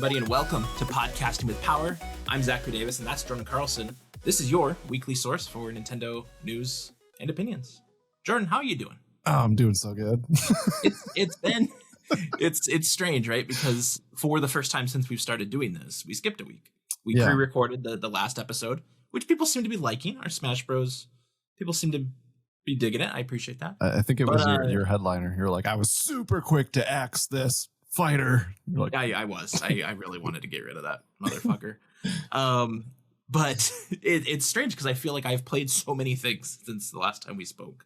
everybody, and welcome to Podcasting with Power. I'm Zachary Davis, and that's Jordan Carlson. This is your weekly source for Nintendo news and opinions. Jordan, how are you doing? Oh, I'm doing so good. It's strange, right? Because for the first time since we've started doing this, we skipped a week. We pre-recorded the last episode, which people seem to be liking. Our Smash Bros. People seem to be digging it. I appreciate that. I think it was your headliner. You're like, I was super quick to axe this fighter. You're like, I was. I really wanted to get rid of that motherfucker. But it's strange because I feel like I've played so many things since the last time we spoke.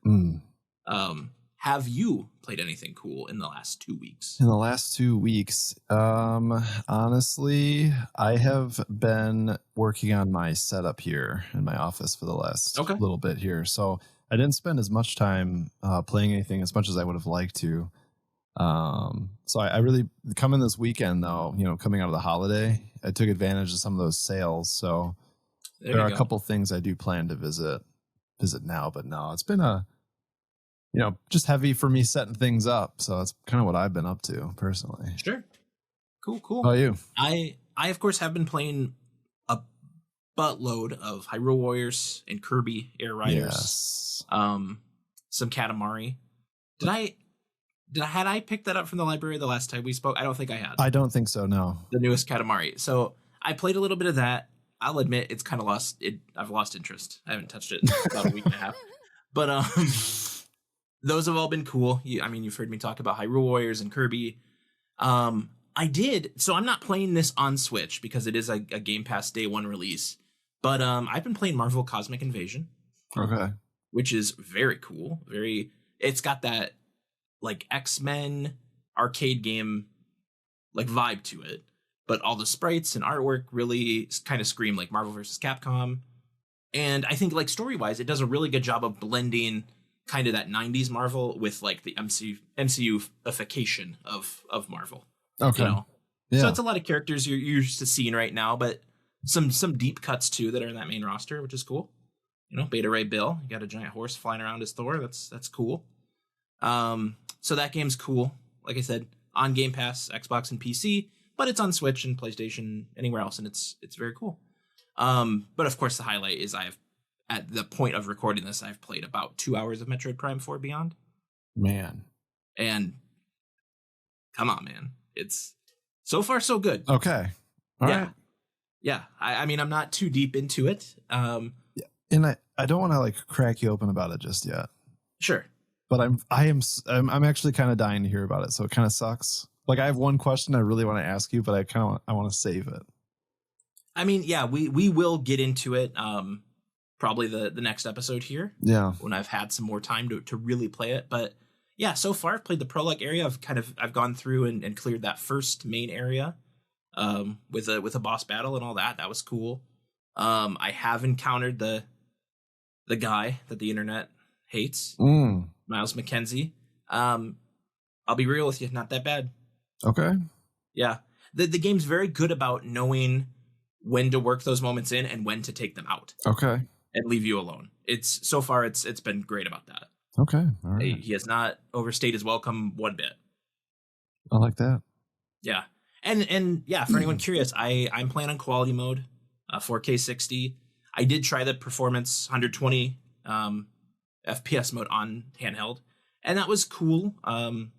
Have you played anything cool in the last 2 weeks? In the last 2 weeks, honestly, I have been working on my setup here in my office for the last little bit here. So I didn't spend as much time playing anything as much as I would have liked to. So I really, coming this weekend though, coming out of the holiday, I took advantage of some of those sales. So there are a couple things I do plan to visit now, but no, it's been just heavy for me setting things up. So that's kind of what I've been up to personally. Sure. Cool. How about you? I of course have been playing a buttload of Hyrule Warriors and Kirby Air Riders. Yes. Some Katamari. Had I picked that up from the library the last time we spoke? I don't think I had. I don't think so, no. The newest Katamari. So I played a little bit of that. I'll admit it's kind of lost. I've lost interest. I haven't touched it in about a week and a half. But those have all been cool. You've heard me talk about Hyrule Warriors and Kirby. I did. So I'm not playing this on Switch because it is a Game Pass Day 1 release. But I've been playing Marvel Cosmic Invasion. Okay. Which is very cool. It's got that like X-Men arcade game like vibe to it. But all the sprites and artwork really kind of scream like Marvel vs. Capcom. And I think like story-wise, it does a really good job of blending kind of that 90s Marvel with like the MCU-ification of Marvel. Okay. Yeah. So it's a lot of characters you're used to seeing right now, but some deep cuts too that are in that main roster, which is cool. Beta Ray Bill, you got a giant horse flying around as Thor. That's cool. So that game's cool. Like I said, on Game Pass, Xbox and PC, but it's on Switch and PlayStation, anywhere else, and it's very cool. But of course, the highlight is at the point of recording this, I've played about 2 hours of Metroid Prime 4 Beyond. Man. And come on, man. It's so far so good. Okay. All right. Yeah. I'm not too deep into it. And I don't want to like crack you open about it just yet. Sure. But I'm actually kind of dying to hear about it. So it kind of sucks. Like I have one question I really want to ask you, but I want to save it. We will get into it. Probably the next episode here. Yeah. When I've had some more time to really play it. But yeah, so far I've played the prologue area. I've gone through and cleared that first main area with a boss battle and all that. That was cool. I have encountered the guy that the internet hates, Miles McKenzie. I'll be real with you, not that bad. Okay. Yeah. The game's very good about knowing when to work those moments in and when to take them out. Okay. And leave you alone. It's been great about that. Okay. All right. He has not overstayed his welcome one bit. I like that. Yeah. And yeah, for anyone curious, I'm playing on quality mode, 4K 60. I did try the performance 120 FPS mode on handheld, and that was cool. But I'm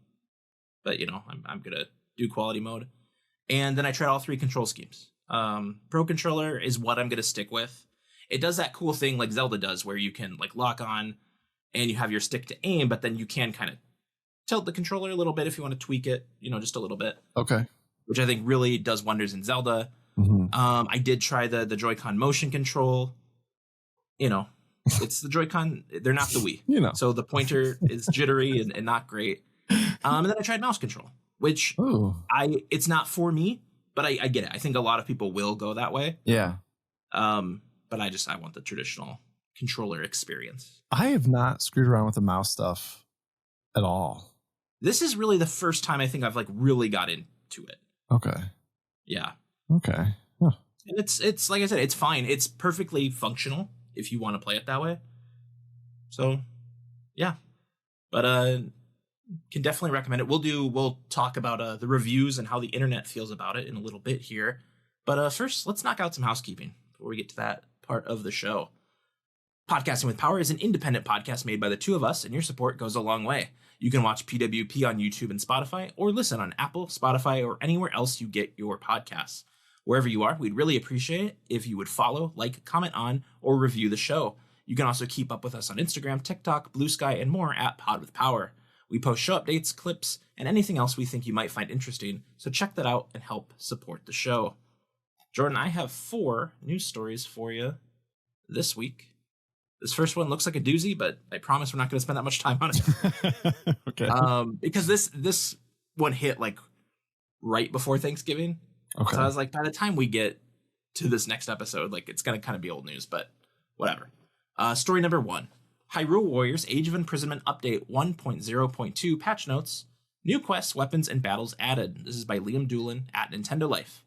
gonna do quality mode. And then I tried all 3 control schemes. Pro controller is what I'm gonna stick with. It does that cool thing like Zelda does where you can like lock on and you have your stick to aim, but then you can kind of tilt the controller a little bit if you want to tweak it, just a little bit. Okay. Which I think really does wonders in Zelda. Mm-hmm. I did try the Joy-Con motion control. It's the Joy-Con. They're not the Wii. So the pointer is jittery and not great. And then I tried mouse control, which it's not for me, but I get it. I think a lot of people will go that way. Yeah. But I want the traditional controller experience. I have not screwed around with the mouse stuff at all. This is really the first time I think I've like really got into it. Okay. Yeah. Okay. Huh. And it's like I said, it's fine. It's perfectly functional if you want to play it that way. So, yeah. But can definitely recommend it. We'll talk about the reviews and how the internet feels about it in a little bit here. But first, let's knock out some housekeeping before we get to that part of the show. Podcasting with Power is an independent podcast made by the two of us, and your support goes a long way. You can watch PWP on YouTube and Spotify, or listen on Apple, Spotify, or anywhere else you get your podcasts. Wherever you are, we'd really appreciate it if you would follow, like, comment on, or review the show. You can also keep up with us on Instagram, TikTok, Blue Sky, and more at Pod with Power. We post show updates, clips, and anything else we think you might find interesting, so check that out and help support the show. Jordan, I have 4 news stories for you this week. This first one looks like a doozy, but I promise we're not going to spend that much time on it. Okay. Because this one hit like right before Thanksgiving. Okay. So I was like, by the time we get to this next episode, like it's going to kind of be old news, but whatever. Story number 1. Hyrule Warriors Age of Imprisonment Update 1.0.2 patch notes. New quests, weapons, and battles added. This is by Liam Doolin at Nintendo Life.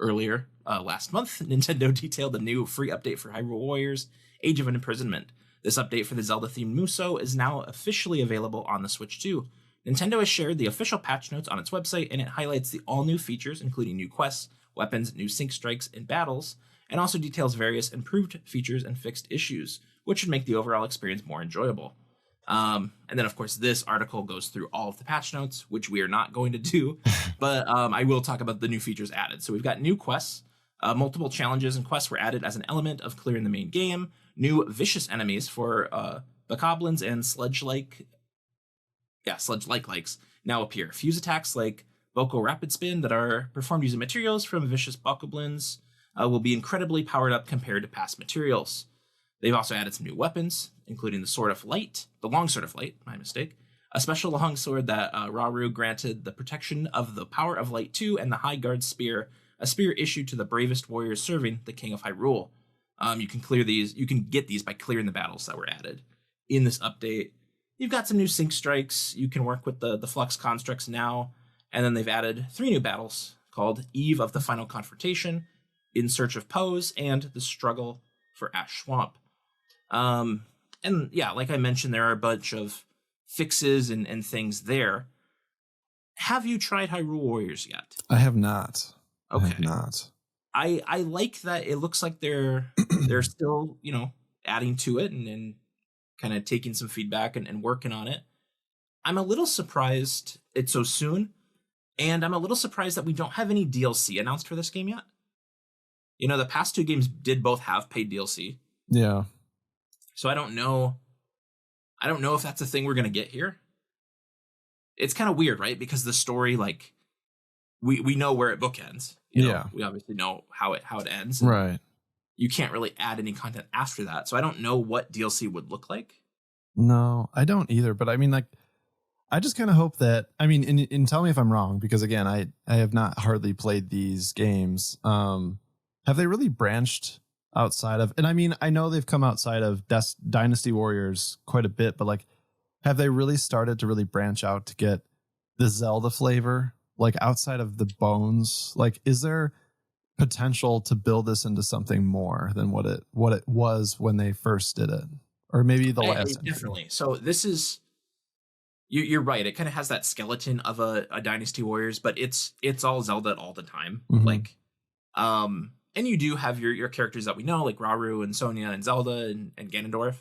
Earlier, last month, Nintendo detailed a new free update for Hyrule Warriors Age of Imprisonment. This update for the Zelda-themed Muso is now officially available on the Switch 2. Nintendo has shared the official patch notes on its website, and it highlights the all-new features, including new quests, weapons, new sync strikes, and battles, and also details various improved features and fixed issues, which should make the overall experience more enjoyable. And then, of course, this article goes through all of the patch notes, which we are not going to do, but I will talk about the new features added. So we've got new quests. Multiple challenges and quests were added as an element of clearing the main game. New vicious enemies for bokoblins and sludge-like likes now appear. Fuse attacks like Boko Rapid Spin that are performed using materials from vicious bokoblins will be incredibly powered up compared to past materials. They've also added some new weapons, including the Long Sword of Light, my mistake, a special longsword that Rauru granted the protection of the Power of Light 2, and the High Guard Spear, a spear issued to the bravest warriors serving the King of Hyrule. You can get these by clearing the battles that were added in this update. You've got some new sync strikes. You can work with the Flux constructs now, and then they've added 3 new battles called Eve of the Final Confrontation, In Search of Pose, and The Struggle for Ash Swamp. And yeah, like I mentioned, there are a bunch of fixes and things there. Have you tried Hyrule Warriors yet? I have not. Okay. I have not. I like that it looks like they're still, adding to it and kind of taking some feedback and working on it. I'm a little surprised it's so soon, and I'm a little surprised that we don't have any DLC announced for this game yet. The past 2 games did both have paid DLC. Yeah. So I don't know if that's a thing we're going to get here. It's kind of weird, right? Because the story, like, we know where it bookends. We obviously know how it ends. Right. You can't really add any content after that. So I don't know what DLC would look like. No, I don't either. But I mean, like, I just kind of hope that, and tell me if I'm wrong, because again, I have not hardly played these games. Have they really branched outside of, and I know they've come outside of Dynasty Warriors quite a bit, but like, have they really started to really branch out to get the Zelda flavor, like outside of the bones? Like, is there potential to build this into something more than what it was when they first did it, or maybe the last? Definitely. So this is, you're right. It kind of has that skeleton of a Dynasty Warriors, but it's all Zelda all the time. Mm-hmm. Like, and you do have your characters that we know, like Rauru and Sonia and Zelda and Ganondorf.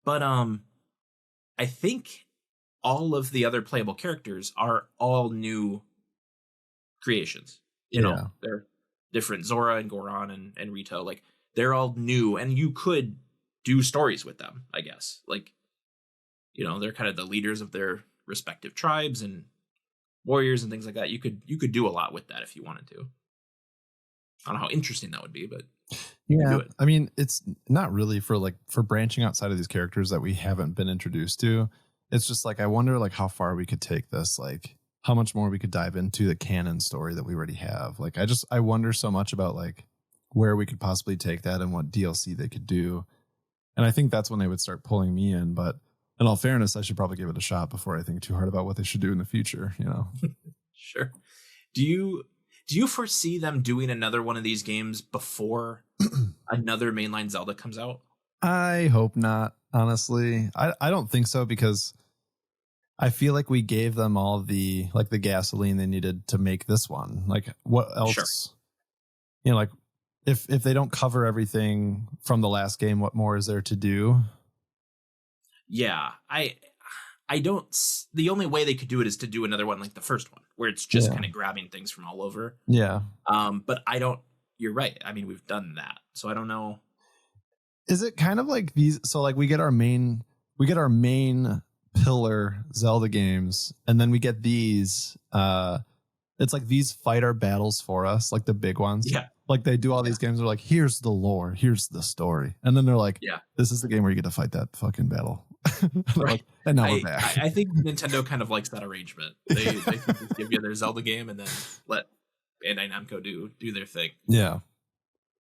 But I think all of the other playable characters are all new creations. They're different. Zora and Goron and Rito, like, they're all new, and you could do stories with them, I guess. Like, they're kind of the leaders of their respective tribes and warriors and things like that. You could do a lot with that if you wanted to. I don't know how interesting that would be, but yeah, it's not really for branching outside of these characters that we haven't been introduced to. It's just like, I wonder like how far we could take this, like how much more we could dive into the canon story that we already have. Like, I wonder so much about like where we could possibly take that and what DLC they could do. And I think that's when they would start pulling me in. But in all fairness, I should probably give it a shot before I think too hard about what they should do in the future, Sure. Do you foresee them doing another one of these games before another mainline Zelda comes out? I hope not, honestly. I don't think so, because I feel like we gave them all the gasoline they needed to make this one. Like, what else? Sure. You know, like if they don't cover everything from the last game, what more is there to do? Yeah, I don't. The only way they could do it is to do another one like the first one, where it's just kind of grabbing things from all over. Yeah. But I don't. You're right. I mean, we've done that, so I don't know. Is it kind of like these? So like we get our main pillar Zelda games, and then we get these. It's like these fight our battles for us, like the big ones. Yeah. Like they do all these games. They're like, here's the lore, here's the story, and then they're like, this is the game where you get to fight that fucking battle. Right. Like, and now we're back. I think Nintendo kind of likes that arrangement. They just give you their Zelda game and then let Bandai Namco do their thing. Yeah.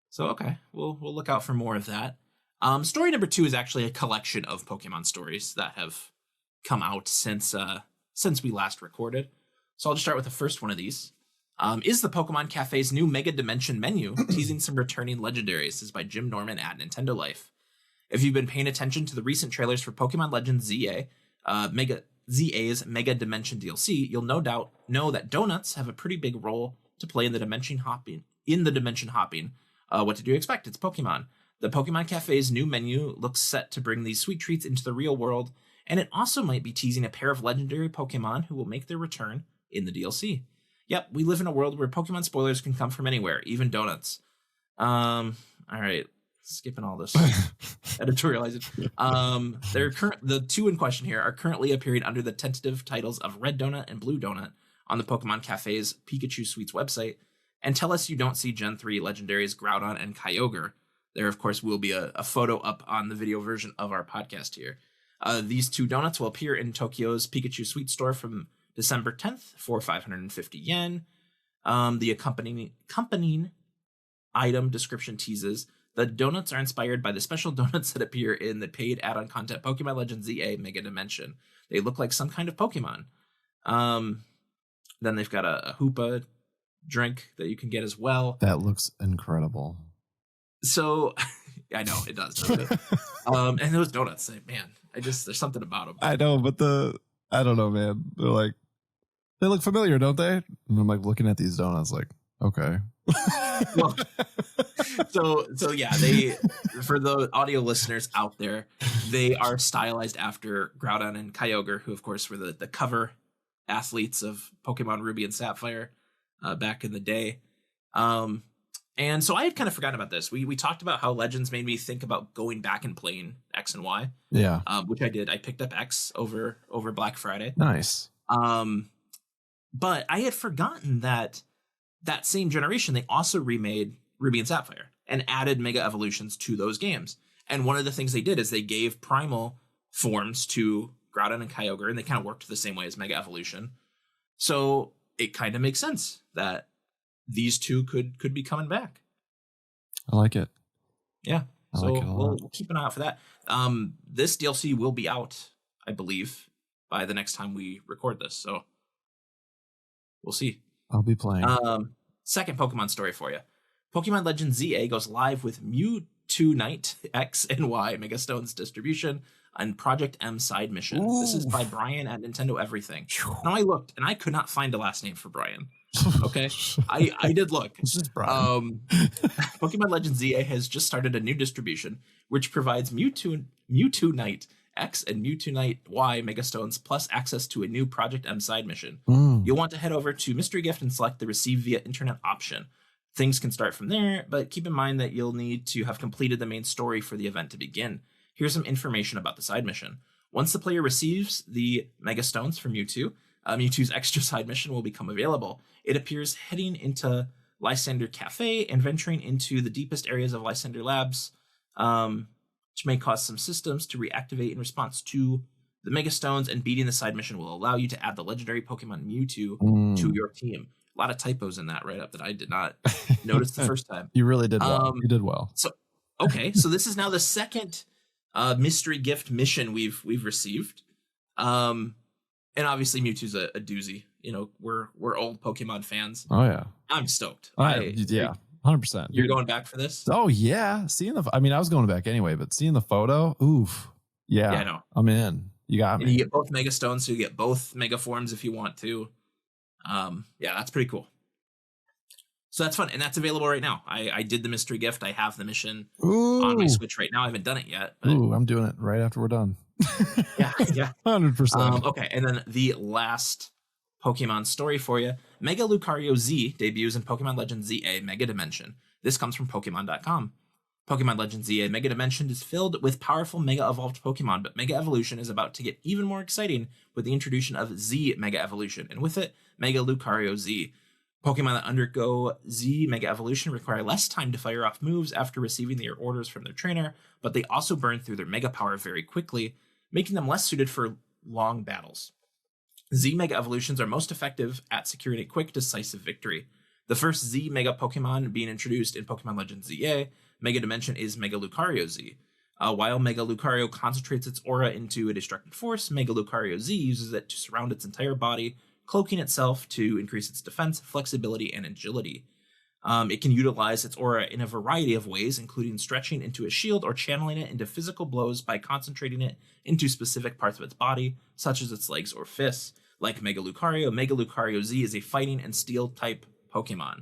So okay, we'll look out for more of that. Story number 2 is actually a collection of Pokemon stories that have come out since we last recorded. So I'll just start with the first one of these. Is the Pokemon Cafe's new Mega Dimension menu teasing some returning legendaries? This is by Jim Norman at Nintendo Life. If you've been paying attention to the recent trailers for Pokemon Legends ZA's Mega Dimension DLC, you'll no doubt know that donuts have a pretty big role to play in the dimension hopping. What did you expect? It's Pokemon. The Pokemon Cafe's new menu looks set to bring these sweet treats into the real world, and it also might be teasing a pair of legendary Pokemon who will make their return in the DLC. Yep, we live in a world where Pokemon spoilers can come from anywhere, even donuts. All right, skipping all this editorializing. The 2 in question here are currently appearing under the tentative titles of Red Donut and Blue Donut on the Pokemon Cafe's Pikachu Suites website, and tell us you don't see Gen 3 legendaries Groudon and Kyogre. There, of course, will be a photo up on the video version of our podcast here. These 2 donuts will appear in Tokyo's Pikachu Suite store from December 10th for 550 yen. The accompanying item description teases the donuts are inspired by the special donuts that appear in the paid add-on content Pokemon Legends ZA Mega Dimension. They look like some kind of Pokemon. Then they've got a Hoopa drink that you can get as well. That looks incredible. So, I know it does. Doesn't it? And those donuts, man, there's something about them. I know, but I don't know, man. They're like, they look familiar, don't they? And I'm like looking at these donuts, like, okay. Well, so yeah, for the audio listeners out there, they are stylized after Groudon and Kyogre, who of course were the cover athletes of Pokemon Ruby and Sapphire back in the day. And so I had kind of forgotten about this. We talked about how Legends made me think about going back and playing X and Y. Yeah. Which I did. I picked up X over Black Friday. Nice. But I had forgotten that same generation, they also remade Ruby and Sapphire and added Mega Evolutions to those games. And one of the things they did is they gave primal forms to Groudon and Kyogre, and they kind of worked the same way as Mega Evolution. So it kind of makes sense that these 2 could be coming back. I like it. Yeah. So we'll keep an eye out for that. This DLC will be out, I believe, by the next time we record this. So we'll see. I'll be playing. Second Pokemon story for you. Pokemon Legends ZA goes live with Mewtwo Night X and Y Megastones distribution and Project M side mission. Ooh. This is by Brian at Nintendo Everything. Now I looked and I could not find a last name for Brian. Okay, I did look. This is Brian. Pokemon Legends ZA has just started a new distribution which provides Mewtwo Night X and Mewtwo Night Y Megastones plus access to a new Project M side mission. You'll want to head over to Mystery Gift and select the Receive via Internet option. Things can start from there, but keep in mind that you'll need to have completed the main story for the event to begin. Here's some information about the side mission. Once the player receives the Megastones from Mewtwo, Mewtwo's extra side mission will become available. It appears heading into Lysander Cafe and venturing into the deepest areas of Lysander Labs, which may cause some systems to reactivate in response to the Megastones, and beating the side mission will allow you to add the legendary Pokemon Mewtwo to your team. A lot of typos in that write-up that I did not notice the first time. You really did well. You did well. So this is now the second mystery gift mission we've received. And obviously Mewtwo's a doozy. You know, we're old Pokemon fans. Oh yeah. I'm stoked. Yeah. 100%. You're going back for this? Oh yeah. I was going back anyway, but seeing the photo, oof. Yeah. Yeah, I know. I'm in. You got me. And you get both Mega Stones, so you get both Mega Forms if you want to. Yeah, that's pretty cool. So that's fun, and that's available right now. I did the mystery gift. I have the mission on my Switch right now. I haven't done it yet. But ooh, I'm doing it right after we're done. yeah, 100%. Okay, and then the last Pokemon story for you. Mega Lucario Z debuts in Pokemon Legends ZA Mega Dimension. This comes from Pokemon.com. Pokemon Legends ZA Mega Dimension is filled with powerful Mega Evolved Pokemon, but Mega Evolution is about to get even more exciting with the introduction of Z Mega Evolution, and with it, Mega Lucario Z. Pokemon that undergo Z Mega Evolution require less time to fire off moves after receiving their orders from their trainer, but they also burn through their Mega Power very quickly, making them less suited for long battles. Z Mega Evolutions are most effective at securing a quick, decisive victory. The first Z Mega Pokemon being introduced in Pokemon Legends ZA Mega Dimension is Mega Lucario Z. While Mega Lucario concentrates its aura into a destructive force, Mega Lucario Z uses it to surround its entire body, cloaking itself to increase its defense, flexibility, and agility. It can utilize its aura in a variety of ways, including stretching into a shield or channeling it into physical blows by concentrating it into specific parts of its body, such as its legs or fists. Like Mega Lucario Z is a fighting and steel type Pokemon.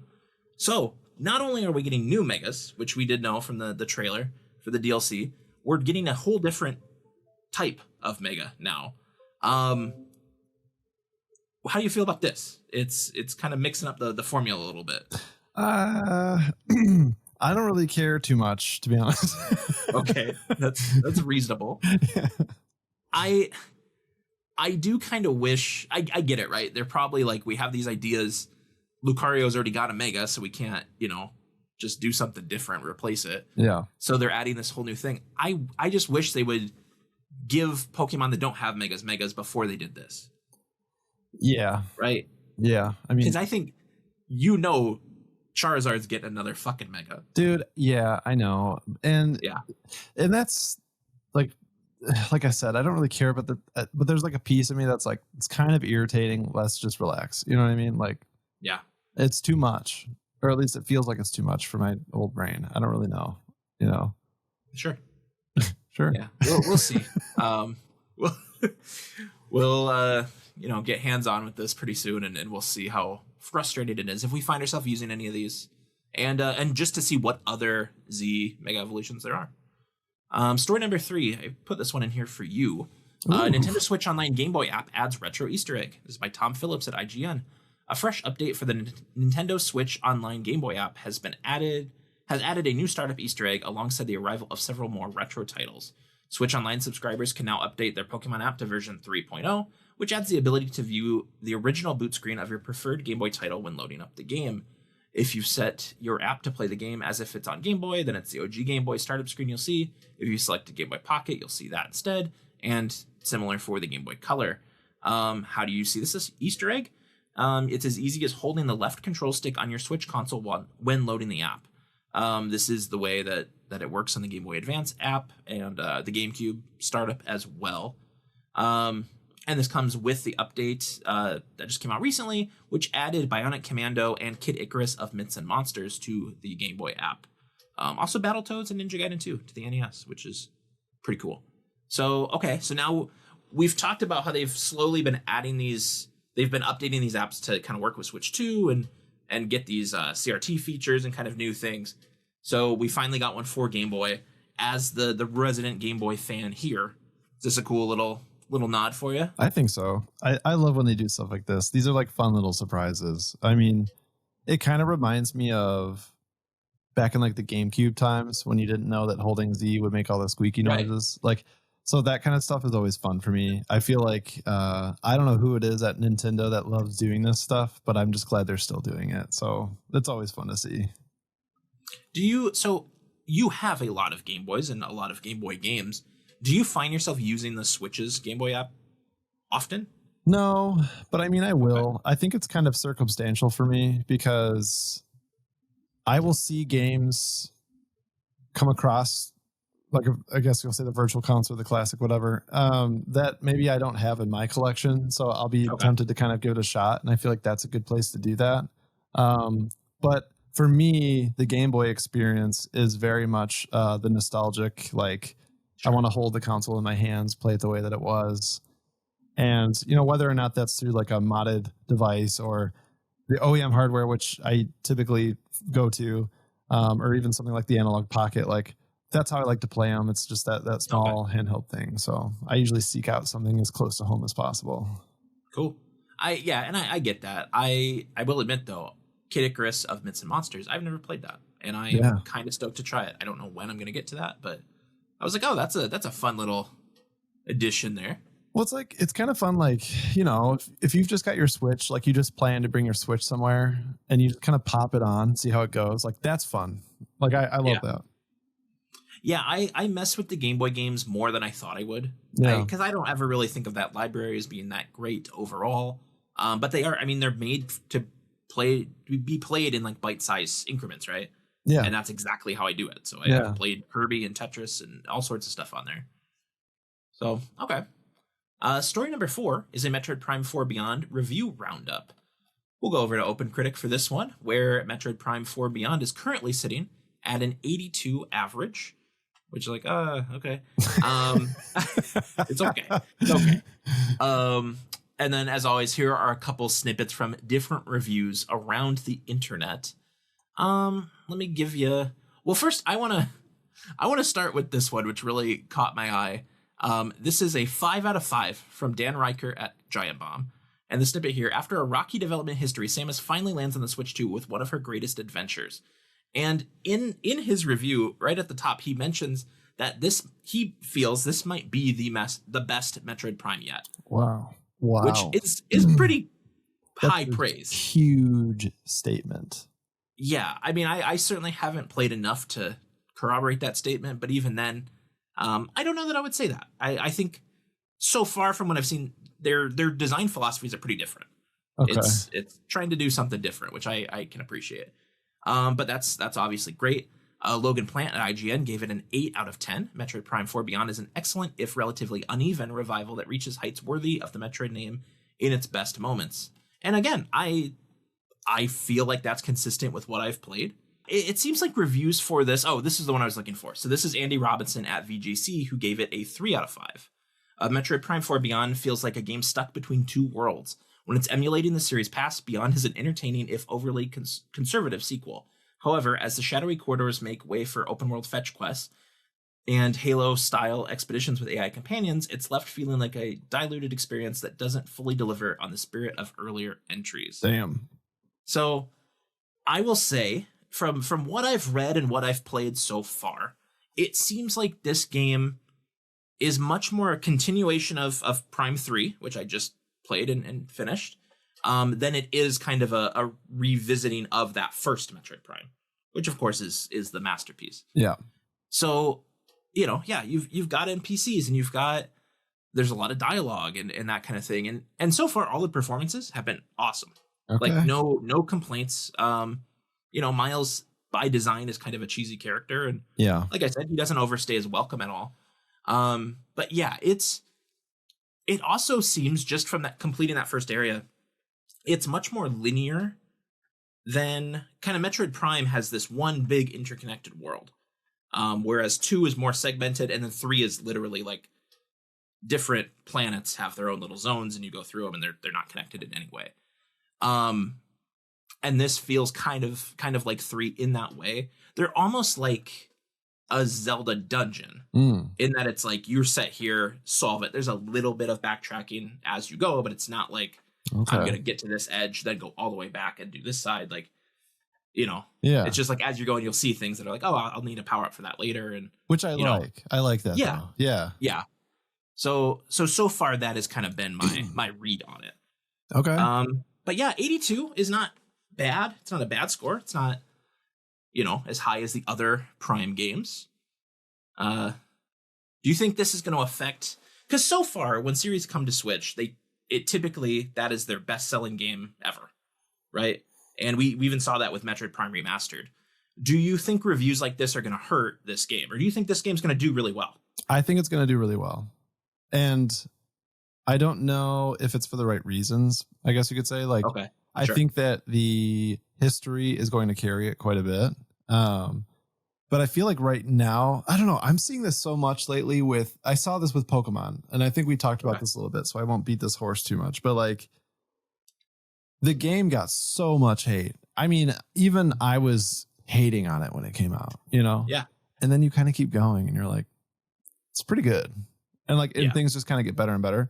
So, not only are we getting new Megas, which we did know from the trailer for the DLC, we're getting a whole different type of Mega now. How do you feel about this? It's kind of mixing up the formula a little bit. I don't really care too much, to be honest. Okay, that's reasonable. Yeah. I do kind of wish I get it, right? They're probably like, we have these ideas. Lucario's already got a Mega, so we can't, just do something different, replace it. Yeah. So they're adding this whole new thing. I just wish they would give Pokemon that don't have Megas before they did this. Yeah. Right? Yeah. I mean, because I think, Charizard's getting another fucking Mega. Dude, yeah, I know. And that's like I said, I don't really care about but there's like a piece of me that's like, it's kind of irritating. Let's just relax. You know what I mean? Like, yeah, it's too much, or at least it feels like it's too much for my old brain. I don't really know, Sure. Sure. Yeah, we'll see. We'll get hands on with this pretty soon, and we'll see how frustrated it is if we find ourselves using any of these, and just to see what other Z Mega Evolutions there are. Story number 3, I put this one in here for you. Nintendo Switch Online Game Boy app adds retro Easter egg. This is by Tom Phillips at IGN. A fresh update for the Nintendo Switch Online Game Boy app has added a new startup Easter egg alongside the arrival of several more retro titles. Switch Online subscribers can now update their Pokemon app to version 3.0, which adds the ability to view the original boot screen of your preferred Game Boy title when loading up the game. If you set your app to play the game as if it's on Game Boy, then it's the OG Game Boy startup screen you'll see. If you select a Game Boy Pocket, you'll see that instead, and similar for the Game Boy Color. How do you see this Easter egg? It's as easy as holding the left control stick on your Switch console when loading the app. This is the way that it works on the Game Boy Advance app and the GameCube startup as well. And this comes with the update that just came out recently, which added Bionic Commando and Kid Icarus of Myths and Monsters to the Game Boy app. Also Battletoads and Ninja Gaiden 2 to the NES, which is pretty cool. So now we've talked about how they've slowly been adding these. They've been updating these apps to kind of work with Switch 2 and get these CRT features and kind of new things. So we finally got one for Game Boy. As the resident Game Boy fan here, is this a cool little nod for you? I think so. I love when they do stuff like this. These are like fun little surprises. I mean, it kind of reminds me of back in like the GameCube times when you didn't know that holding Z would make all the squeaky noises. Right. Like, so that kind of stuff is always fun for me. I feel like I don't know who it is at Nintendo that loves doing this stuff, but I'm just glad they're still doing it. So it's always fun to see. So you have a lot of Game Boys and a lot of Game Boy games. Do you find yourself using the Switch's Game Boy app often? No, but I mean, I will. Okay. I think it's kind of circumstantial for me because I will see games come across, like, I guess you'll say the virtual console, the classic, whatever, that maybe I don't have in my collection. So I'll be tempted to kind of give it a shot. And I feel like that's a good place to do that. But for me, the Game Boy experience is very much the nostalgic, like, I want to hold the console in my hands, play it the way that it was. And, whether or not that's through like a modded device or the OEM hardware, which I typically go to, or even something like the Analog Pocket, like that's how I like to play them. It's just that small handheld thing. So I usually seek out something as close to home as possible. Cool. I get that. I will admit though, Kid Icarus of Myths and Monsters, I've never played that, and I am kind of stoked to try it. I don't know when I'm going to get to that, but I was like, oh, that's a fun little addition there. Well, it's kind of fun. Like, if you've just got your Switch, like you just plan to bring your Switch somewhere and you kind of pop it on, see how it goes. Like that's fun. Like I love that. Yeah, I mess with the Game Boy games more than I thought I would. Yeah. Because I don't ever really think of that library as being that great overall. But they are, they're made to be played in like bite-sized increments, right? Yeah. And that's exactly how I do it. So I've played Kirby and Tetris and all sorts of stuff on there. So, okay. Story number 4 is a Metroid Prime 4 Beyond review roundup. We'll go over to Open Critic for this one, where Metroid Prime 4 Beyond is currently sitting at an 82 average. Which is like, okay. It's okay. It's okay. And then, as always, here are a couple snippets from different reviews around the internet. Let me give you... Well, first, I want to start with this one, which really caught my eye. This is a 5 out of 5 from Dan Riker at Giant Bomb. And the snippet here, after a rocky development history, Samus finally lands on the Switch 2 with one of her greatest adventures. And in his review, right at the top, he mentions that he feels this might be the best Metroid Prime yet. Wow. Which is pretty high praise. Huge statement. Yeah, I certainly haven't played enough to corroborate that statement, but even then, I don't know that I would say that. I think so far from what I've seen, their design philosophies are pretty different. Okay. It's trying to do something different, which I can appreciate. But that's obviously great. Logan Plant at IGN gave it an 8 out of 10. Metroid Prime 4 Beyond is an excellent, if relatively uneven, revival that reaches heights worthy of the Metroid name in its best moments. And again, I feel like that's consistent with what I've played. It seems like reviews for this... Oh, this is the one I was looking for. So this is Andy Robinson at VGC, who gave it a 3 out of 5. Metroid Prime 4 Beyond feels like a game stuck between two worlds. When it's emulating the series past, Beyond is an entertaining, if overly conservative, sequel. However, as the shadowy corridors make way for open-world fetch quests and Halo-style expeditions with AI companions, it's left feeling like a diluted experience that doesn't fully deliver on the spirit of earlier entries. Damn. So, I will say, from what I've read and what I've played so far, it seems like this game is much more a continuation of Prime 3, which I just played and finished, than it is kind of a revisiting of that first Metroid Prime, which of course is the masterpiece. Yeah. So, you've got NPCs and there's a lot of dialogue and that kind of thing. And so far all the performances have been awesome. Okay. Like no complaints. Miles by design is kind of a cheesy character. And like I said, he doesn't overstay his welcome at all. But yeah, it also seems, just from that completing that first area, it's much more linear than kind of Metroid Prime has this one big interconnected world. Whereas 2 is more segmented, and then 3 is literally like different planets have their own little zones and you go through them and they're not connected in any way. And this feels kind of like 3 in that way. They're almost like a Zelda dungeon in that it's like you're set here, solve it. There's a little bit of backtracking as you go, but it's not like I'm going to get to this edge, then go all the way back and do this side. Like, it's just like as you're going, you'll see things that are like, oh, I'll need a power up for that later. And which I like. I like that. Yeah. Though. Yeah. Yeah. So far that has kind of been my read on it. Okay. But yeah, 82 is not bad. It's not a bad score. It's not, as high as the other Prime games. Do you think this is going to affect? Because so far, when series come to Switch, it typically that is their best-selling game ever, right? And we even saw that with Metroid Prime Remastered. Do you think reviews like this are going to hurt this game, or do you think this game's going to do really well? I think it's going to do really well, and I don't know if it's for the right reasons. I guess you could say, like, okay, I think that the history is going to carry it quite a bit. But I feel like right now, I don't know. I'm seeing this so much lately I saw this with Pokemon, and I think we talked about this a little bit, so I won't beat this horse too much. But like, the game got so much hate. I mean, even I was hating on it when it came out, you know? Yeah. And then you kind of keep going and you're like, it's pretty good. And like, and things just kind of get better and better.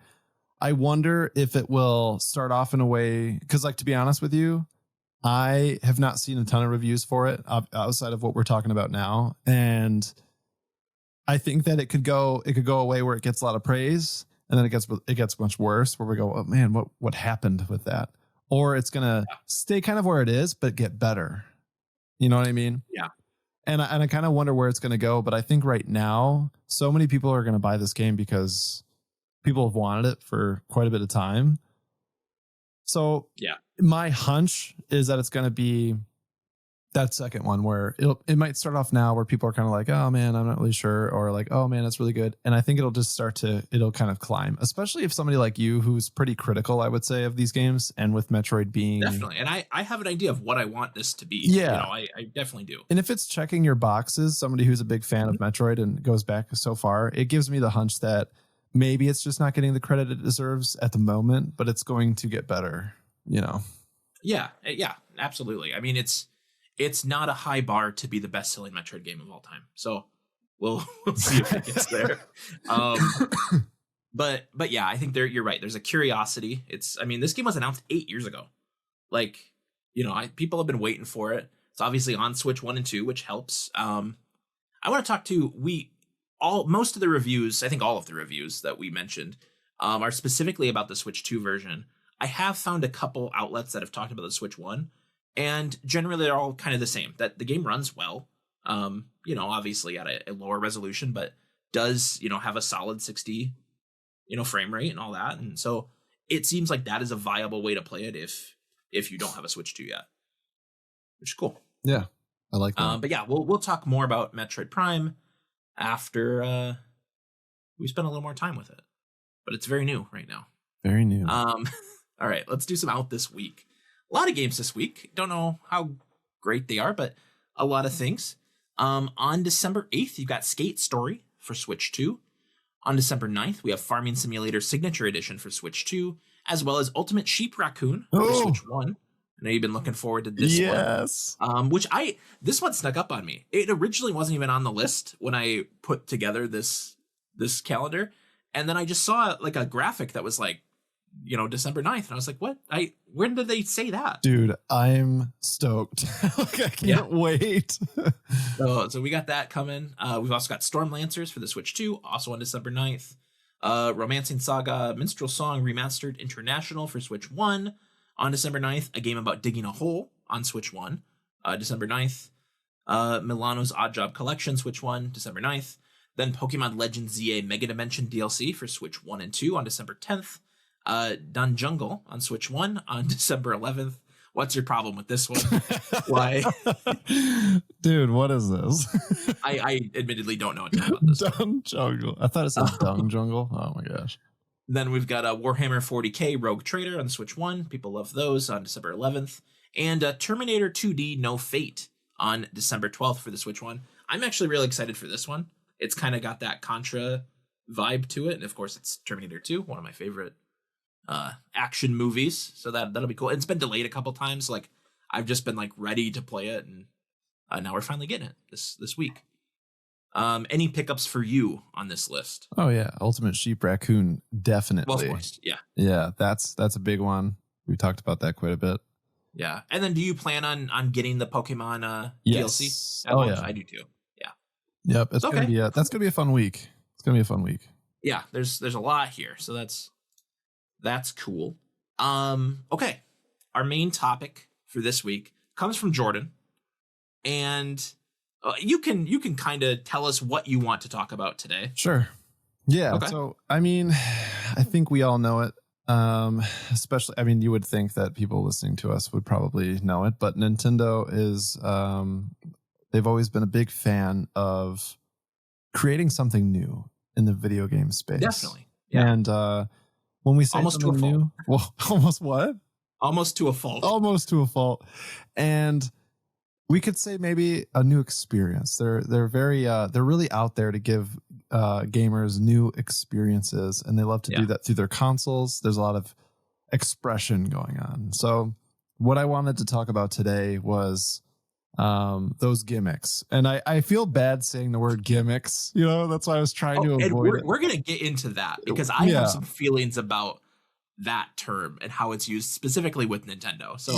I wonder if it will start off in a way, because like, to be honest with you, I have not seen a ton of reviews for it outside of what we're talking about now. And I think that it could go a way where it gets a lot of praise and then it gets much worse where we go, oh man, what happened with that? Or it's going to stay kind of where it is, but get better. You know what I mean? Yeah. And I kind of wonder where it's going to go. But I think right now, so many people are going to buy this game because people have wanted it for quite a bit of time. So my hunch is that it's going to be that second one where it might start off now where people are kind of like, oh man, I'm not really sure. Or like, oh man, that's really good. And I think it'll just it'll kind of climb, especially if somebody like you, who's pretty critical, I would say, of these games. And with Metroid being definitely. And I have an idea of what I want this to be. Yeah. You know, I definitely do. And if it's checking your boxes, somebody who's a big fan of Metroid and goes back so far, it gives me the hunch that maybe it's just not getting the credit it deserves at the moment, but it's going to get better, you know? Yeah, absolutely. I mean, it's not a high bar to be the best-selling Metroid game of all time. So we'll see if it gets there. But yeah, I think you're right. There's a curiosity. This game was announced 8 years ago. Like, you know, people have been waiting for it. It's obviously on Switch 1 and 2, which helps. I want to talk to most of the reviews, I think all of the reviews that we mentioned, are specifically about the Switch 2 version. I have found a couple outlets that have talked about the Switch 1, and generally they're all kind of the same, that the game runs well, you know, obviously at a lower resolution, but does, you know, have a solid 60, you know, frame rate and all that. And so it seems like that is a viable way to play it if you don't have a Switch 2 yet, which is cool. Yeah, I like that. But yeah, we'll talk more about Metroid Prime after we spend a little more time with it. But it's very new right now. Very new. All right, let's do some out this week. A lot of games this week. Don't know how great they are, but a lot of things. On December 8th, you've got Skate Story for Switch 2. On December 9th, we have Farming Simulator Signature Edition for Switch 2, as well as Ultimate Sheep Raccoon for Switch 1. I know you've been looking forward to this one. This one snuck up on me. It originally wasn't even on the list when I put together this calendar. And then I just saw like a graphic that was like, you know, December 9th. And I was like, what? When did they say that? Dude, I'm stoked. Like, I can't wait. So we got that coming. We've also got Storm Lancers for the Switch 2, also on December 9th. Romancing Saga Minstrel Song Remastered International for Switch 1 on December 9th. A game about digging a hole on Switch 1, December 9th. Milano's Odd Job Collection, Switch 1, December 9th. Then Pokemon Legends ZA Mega Dimension DLC for Switch 1 and 2 on December 10th. Dun Jungle on Switch 1 on December 11th. What's your problem with this one? Why? Dude, what is this? I admittedly don't know what to do about this. Dun Jungle. I thought it said Dung Jungle. Oh my gosh. Then we've got Warhammer 40k Rogue Trader on Switch 1. People love those on December 11th. And Terminator 2D No Fate on December 12th for the Switch 1. I'm actually really excited for this one. It's kind of got that Contra vibe to it. And of course, it's Terminator 2, one of my favorite action movies, so that'll be cool. It's been delayed a couple times. Like, I've just been like ready to play it, and now we're finally getting it this week. Any pickups for you on this list? Oh yeah, Ultimate Sheep Raccoon, definitely. Well, of course, yeah. That's a big one. We talked about that quite a bit. Yeah, and then do you plan on getting the Pokemon DLC? Yeah, I do too. Yeah. Yep, it's gonna be that's gonna be a fun week. It's gonna be a fun week. Yeah, there's a lot here, so that's cool. Okay. Our main topic for this week comes from Jordan, and you can kind of tell us what you want to talk about today. Sure. Yeah. Okay. So, I mean, I think we all know it. Especially, I mean, you would think that people listening to us would probably know it, but Nintendo is, they've always been a big fan of creating something new in the video game space. Definitely. Yeah. And, when we say almost something new, well, almost what? Almost to a fault. Almost to a fault. And We could say maybe a new experience. They're very they're really out there to give gamers new experiences, and they love to do that through their consoles. There's a lot of expression going on. So what I wanted to talk about today was those gimmicks. And I feel bad saying the word gimmicks, that's why I was trying to avoid it. We're gonna get into that because I have some feelings about that term and how it's used specifically with Nintendo. So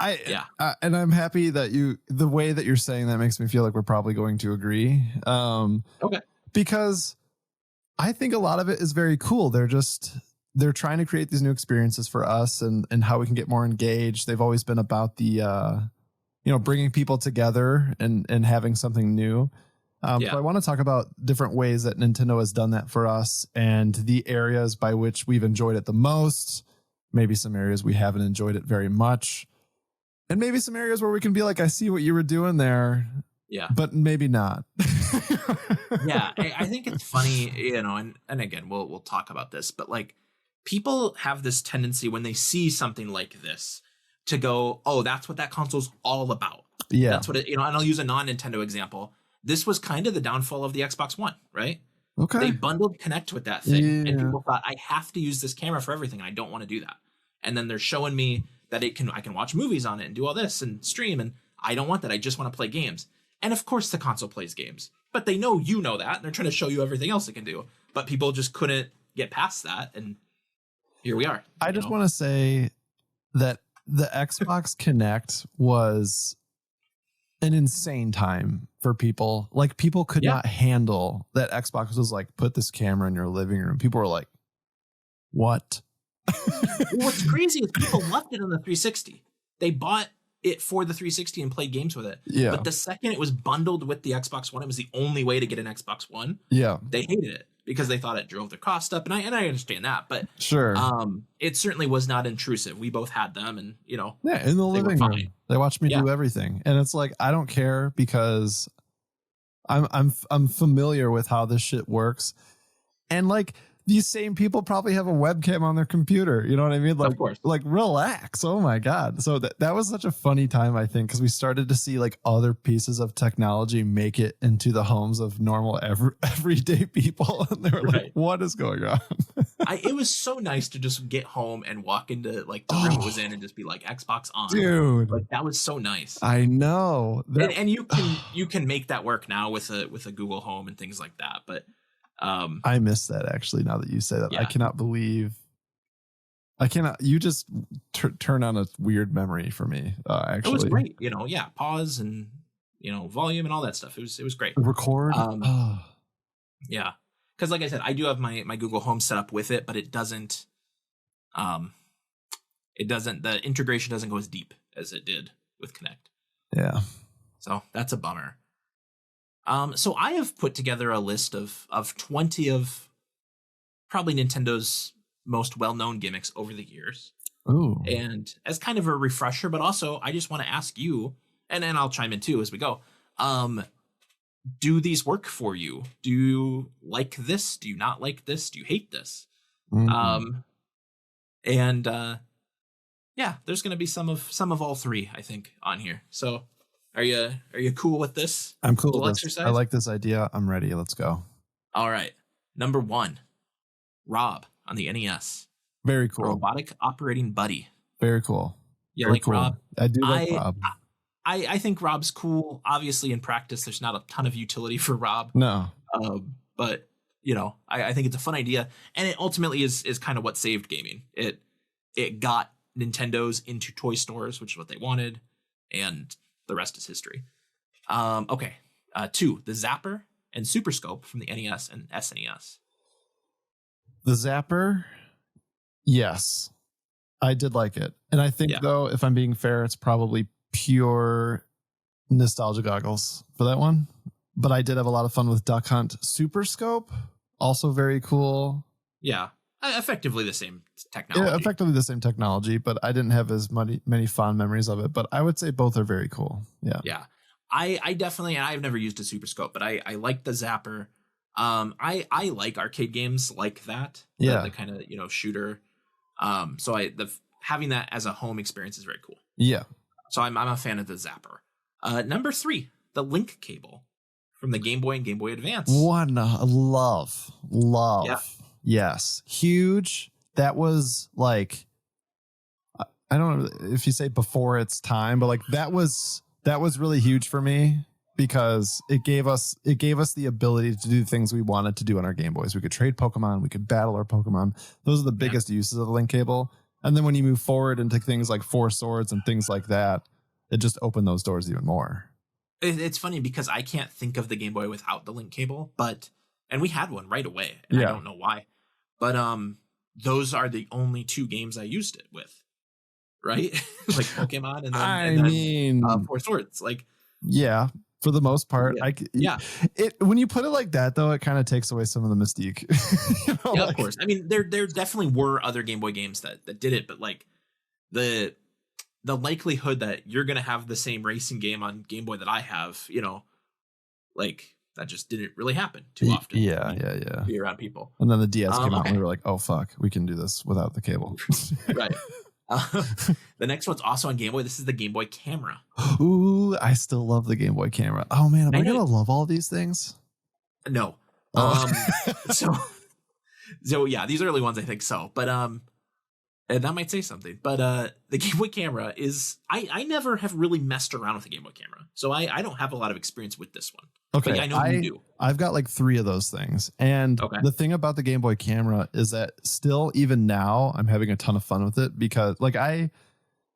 and I'm happy that the way that you're saying that makes me feel like we're probably going to agree. Okay. Because I think a lot of it is very cool. They're trying to create these new experiences for us and how we can get more engaged. They've always been about the, bringing people together and having something new. So I want to talk about different ways that Nintendo has done that for us and the areas by which we've enjoyed it the most. Maybe some areas we haven't enjoyed it very much. And maybe some areas where we can be like, I see what you were doing there. Yeah. But maybe not. Yeah. I think it's funny, and again, we'll talk about this, but like people have this tendency when they see something like this to go, oh, that's what that console's all about. Yeah. That's what it, and I'll use a non-Nintendo example. This was kind of the downfall of the Xbox One, right? Okay. They bundled Connect with that thing. And people thought, I have to use this camera for everything. And I don't want to do that. And then they're showing me that I can watch movies on it and do all this and stream. And I don't want that. I just want to play games. And of course the console plays games. But they know that. And they're trying to show you everything else it can do. But people just couldn't get past that. And here we are. I just want to say that the Xbox Connect was an insane time for people. Like people could not handle that Xbox was like, put this camera in your living room. People were like, what? What's crazy is people loved it on the 360. They bought it for the 360 and played games with it. Yeah. But the second it was bundled with the Xbox One, it was the only way to get an Xbox One. Yeah. They hated it because they thought it drove the cost up. And I understand that, but sure. It certainly was not intrusive. We both had them and in the living room. They watched me do everything. And it's like, I don't care because I'm familiar with how this shit works. And like these same people probably have a webcam on their computer. You know what I mean? Like, of course. Like relax. Oh my God. So that was such a funny time, I think, because we started to see like other pieces of technology make it into the homes of normal everyday people. And they were like, what is going on? It was so nice to just get home and walk into like the room it was in and just be like Xbox on. Dude. Like that was so nice. I know. And you can make that work now with a Google Home and things like that. But I miss that actually. Now that you say that, I cannot believe you just turn on a weird memory for me. Actually, it was great. Pause and volume and all that stuff. It was great. Record. Yeah, because like I said, I do have my Google Home set up with it, but it doesn't. The integration doesn't go as deep as it did with Connect. Yeah. So that's a bummer. So I have put together a list of 20 of probably Nintendo's most well-known gimmicks over the years. Ooh. And as kind of a refresher, but also I just want to ask you, and then I'll chime in too as we go. Do these work for you? Do you like this? Do you not like this? Do you hate this? Mm-hmm. There's going to be some of all three, I think, on here. So Are you cool with this? I'm cool with this. Exercise? I like this idea. I'm ready. Let's go. All right. Number 1, Rob on the NES. Very cool. Robotic operating buddy. Very cool. You like cool. Rob? I do like Rob. I think Rob's cool. Obviously, in practice, there's not a ton of utility for Rob. No. But I think it's a fun idea, and it ultimately is kind of what saved gaming. It got Nintendo's into toy stores, which is what they wanted, and the rest is history. Okay. 2, the Zapper and Super Scope from the NES and SNES. The Zapper, yes, I did like it. And I think, though, if I'm being fair, it's probably pure nostalgia goggles for that one. But I did have a lot of fun with Duck Hunt. Super Scope, also very cool. Yeah. Effectively the same technology. Yeah, effectively the same technology, but I didn't have as many fond memories of it. But I would say both are very cool. Yeah. Yeah. I definitely, and I've never used a Super Scope, but I like the Zapper. I like arcade games like that. The kind of, shooter. So having that as a home experience is very cool. Yeah. So I'm a fan of the Zapper. Number 3, the link cable from the Game Boy and Game Boy Advance. Love. Yeah. Yes. Huge. That was like, I don't know if you say before its time, but like that was really huge for me because it gave us the ability to do things we wanted to do on our Game Boys. We could trade Pokemon, we could battle our Pokemon. Those are the biggest uses of the link cable. And then when you move forward into things like Four Swords and things like that, it just opened those doors even more. It's funny because I can't think of the Game Boy without the link cable, and we had one right away, and I don't know why. But those are the only 2 games I used it with, right? Like Pokemon and then Four Swords. Like, yeah, for the most part. When you put it like that, though, it kind of takes away some of the mystique. Of course. I mean, there definitely were other Game Boy games that did it, but like the likelihood that you're going to have the same racing game on Game Boy that I have, like that just didn't really happen too often. Yeah. Be around people. And then the DS came out and we were like, oh, fuck, we can do this without the cable. Right. The next one's also on Game Boy. This is the Game Boy camera. Ooh, I still love the Game Boy camera. Oh, man, am I going to love all these things? No. So yeah, these early ones, I think so. But and that might say something, but the Game Boy camera is I never have really messed around with the Game Boy camera, so I don't have a lot of experience with this one. Okay, but I know you do. I've got like 3 of those things, and the thing about the Game Boy camera is that still, even now, I'm having a ton of fun with it because, like,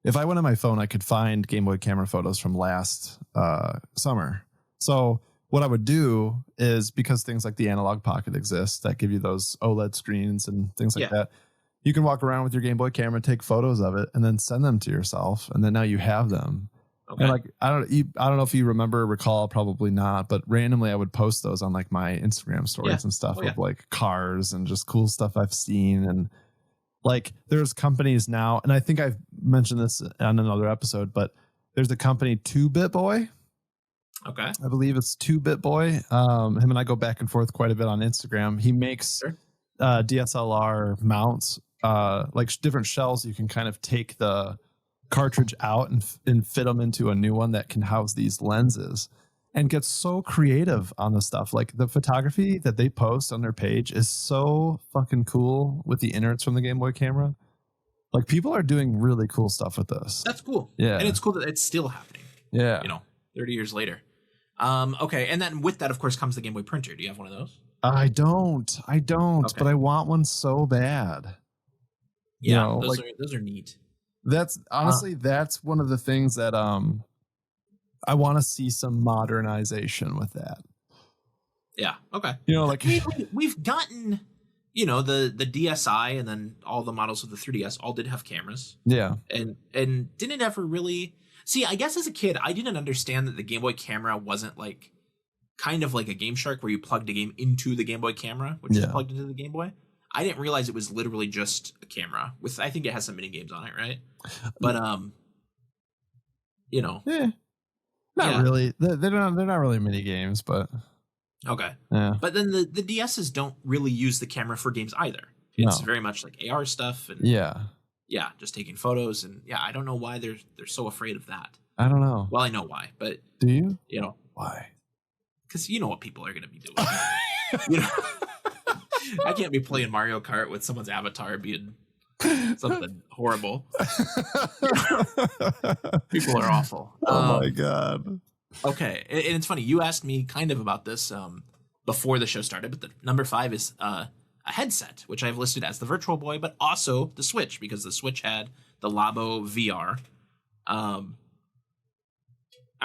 if I went on my phone, I could find Game Boy camera photos from last summer. So what I would do is, because things like the Analog Pocket exist that give you those OLED screens and things like that. You can walk around with your Game Boy camera, take photos of it, and then send them to yourself, and then now you have them. Okay. And like I don't know if you recall, probably not, but randomly I would post those on like my Instagram stories and stuff of like cars and just cool stuff I've seen. And like there's companies now, and I think I've mentioned this on another episode, but there's a company 2-Bit Boy. Okay, I believe it's 2-Bit Boy. Him and I go back and forth quite a bit on Instagram. He makes DSLR mounts. Like different shells, you can kind of take the cartridge out and fit them into a new one that can house these lenses, and get so creative on the stuff. Like the photography that they post on their page is so fucking cool with the innards from the Game Boy camera. Like people are doing really cool stuff with this. That's cool. Yeah. And it's cool that it's still happening. Yeah. 30 years later. Okay. And then with that, of course, comes the Game Boy printer. Do you have one of those? I don't, but I want one so bad. Yeah, those are neat. That's honestly that's one of the things that I want to see some modernization with that. Yeah. Okay. Like we've gotten, the DSi and then all the models of the 3DS all did have cameras. Yeah. And didn't ever really see. I guess as a kid, I didn't understand that the Game Boy camera wasn't like kind of like a Game Shark where you plugged a game into the Game Boy camera, which is plugged into the Game Boy. I didn't realize it was literally just a camera with, I think it has some mini games on it, right? But not really. They're not really mini games, but okay. Yeah. But then the DSs don't really use the camera for games either. It's very much like AR stuff and just taking photos, and I don't know why they're so afraid of that. I don't know. Well, I know why, but do you? Why? Because you know what people are going to be doing. I can't be playing Mario Kart with someone's avatar being something horrible. People are awful. Oh my God. Okay. And it's funny. You asked me kind of about this before the show started, but the number 5 is a headset, which I've listed as the Virtual Boy, but also the Switch, because the Switch had the Labo VR. Are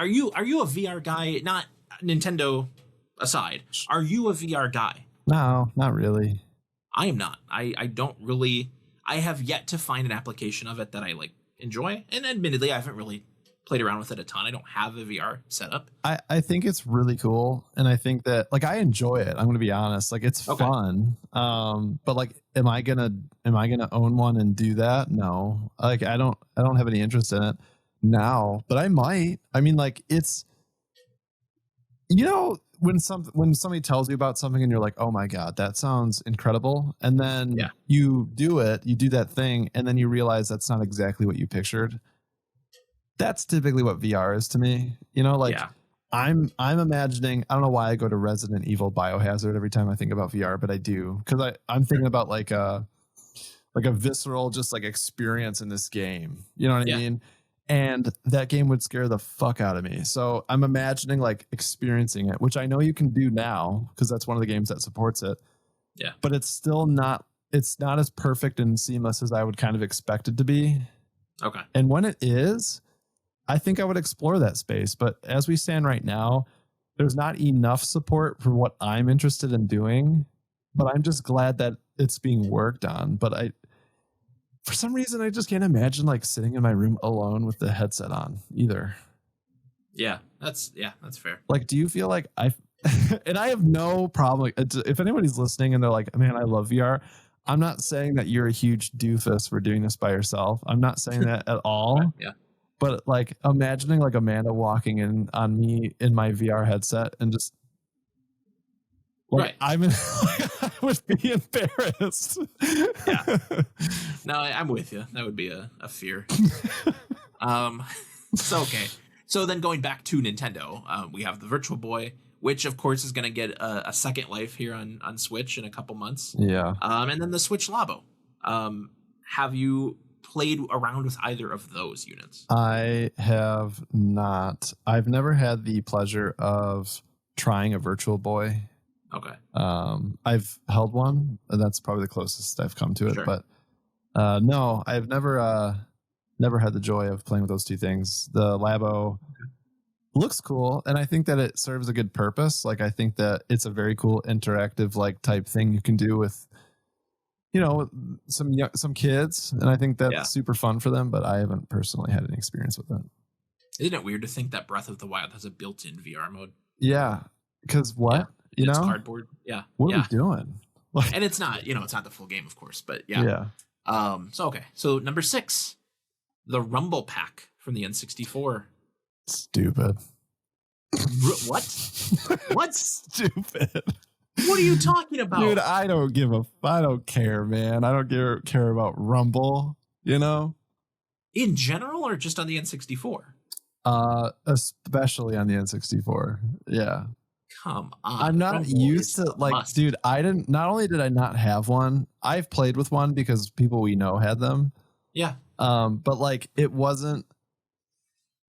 you a VR guy? Not Nintendo aside. Are you a VR guy? No, not really. I am not. I don't really. I have yet to find an application of it that I like enjoy. And admittedly, I haven't really played around with it a ton. I don't have a VR setup. I think it's really cool. And I think that like I enjoy it. I'm gonna be honest. Like it's fun. But like am I gonna own one and do that? No. Like I don't have any interest in it now, but I might. I mean, like it's when somebody tells you about something and you're like, oh my God, that sounds incredible. And then you do that thing, and then you realize that's not exactly what you pictured. That's typically what VR is to me. You know, like Yeah. I'm imagining, I don't know why I go to Resident Evil Biohazard every time I think about VR, but I do, because I'm thinking about like a visceral just like experience in this game. You know what I mean? And that game would scare the fuck out of me. So I'm imagining like experiencing it, which I know you can do now because that's one of the games that supports it. Yeah. But it's still not as perfect and seamless as I would kind of expect it to be. Okay. And when it is, I think I would explore that space. But as we stand right now, there's not enough support for what I'm interested in doing. But I'm just glad that it's being worked on. But for some reason, I just can't imagine like sitting in my room alone with the headset on either. Yeah, that's fair. Like, do you feel like and I have no problem. If anybody's listening and they're like, man, I love VR. I'm not saying that you're a huge doofus for doing this by yourself. I'm not saying that at all. Right, yeah. But like imagining like Amanda walking in on me in my VR headset and just like, I would be embarrassed. Yeah. No, I'm with you. That would be a fear. So, okay. So then going back to Nintendo, we have the Virtual Boy, which of course is going to get a second life here on Switch in a couple months. Yeah. And then the Switch Labo. Have you played around with either of those units? I have not. I've never had the pleasure of trying a Virtual Boy. Okay. I've held one, and that's probably the closest I've come to it. Sure. But no, I've never had the joy of playing with those two things. The Labo looks cool, and I think that it serves a good purpose. Like, I think that it's a very cool interactive like type thing you can do with, you know, some kids, and I think that's super fun for them. But I haven't personally had any experience with it. Isn't it weird to think that Breath of the Wild has a built-in VR mode? Yeah, because what? Yeah. You it's know, cardboard. Yeah. What are we doing? And it's not, it's not the full game, of course, but yeah. So, okay. So number 6, the Rumble Pack from the N64. Stupid. What? What? Stupid. What are you talking about? Dude, I don't care, man. I don't care about Rumble, you know? In general or just on the N64? Especially on the N64. Yeah. Come on. I'm not used to dude, not only did I not have one, I've played with one because people we know had them. Yeah. But like it wasn't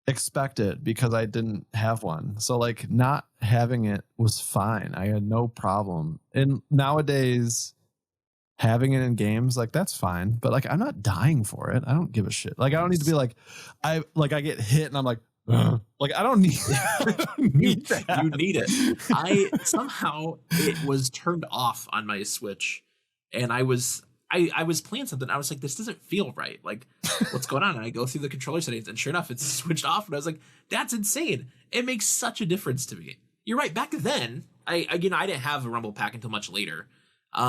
expected because I didn't have one. So like not having it was fine. I had no problem. And nowadays having it in games, like that's fine. But like I'm not dying for it. I don't give a shit. Like I don't need to be like I get hit and I'm like like I don't need that. You need it. Somehow it was turned off on my Switch, and I was playing something. I was like, this doesn't feel right. Like, what's going on? And I go through the controller settings, and sure enough, it's switched off. And I was like, that's insane. It makes such a difference to me. You're right. Back then, I didn't have a Rumble Pack until much later.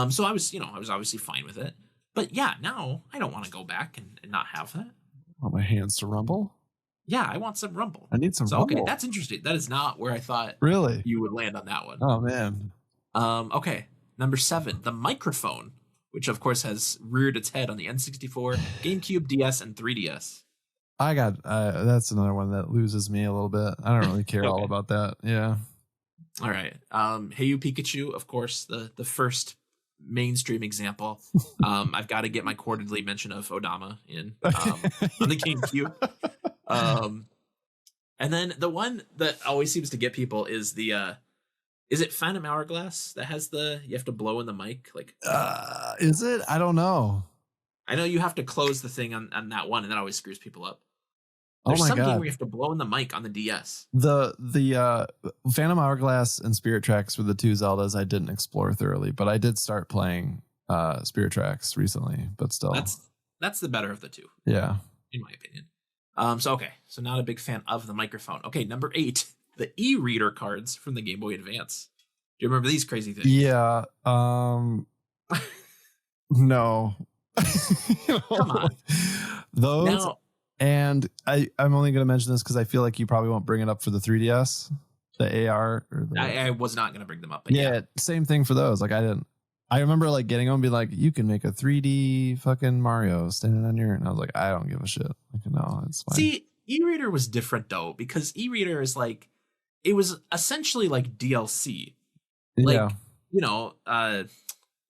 So I was obviously fine with it. But yeah, now I don't want to go back and not have that. I want my hands to rumble. Yeah, I want some Rumble. I need some Rumble. Okay, that's interesting. That is not where I thought you would land on that one. Oh, man. Okay, number 7, the microphone, which of course has reared its head on the N64, GameCube, DS, and 3DS. I got that's another one that loses me a little bit. I don't really care all about that. Yeah. All right. Hey You Pikachu, of course, the first mainstream example. I've got to get my quarterly mention of Odama in on the GameCube. And then the one that always seems to get people is the is it Phantom Hourglass that has you have to blow in the mic? Like is it? I don't know. I know you have to close the thing on that one, and that always screws people up. There's some game where you have to blow in the mic on the DS. The Phantom Hourglass and Spirit Tracks were the two Zeldas I didn't explore thoroughly, but I did start playing Spirit Tracks recently, but still. That's the better of the two. Yeah. In my opinion. So not a big fan of the microphone. Okay, number 8, the e-reader cards from the Game Boy Advance. Do you remember these crazy things? Yeah. No. Come on. Those. Now, and I'm only going to mention this because I feel like you probably won't bring it up for the 3DS, the AR. I was not going to bring them up. But yeah, same thing for those. Like I remember like getting them and be like, you can make a 3D fucking Mario standing on your, and I was like, I don't give a shit. Like, no, it's fine. See, E-reader was different though, because e-reader is like, it was essentially like DLC. Like,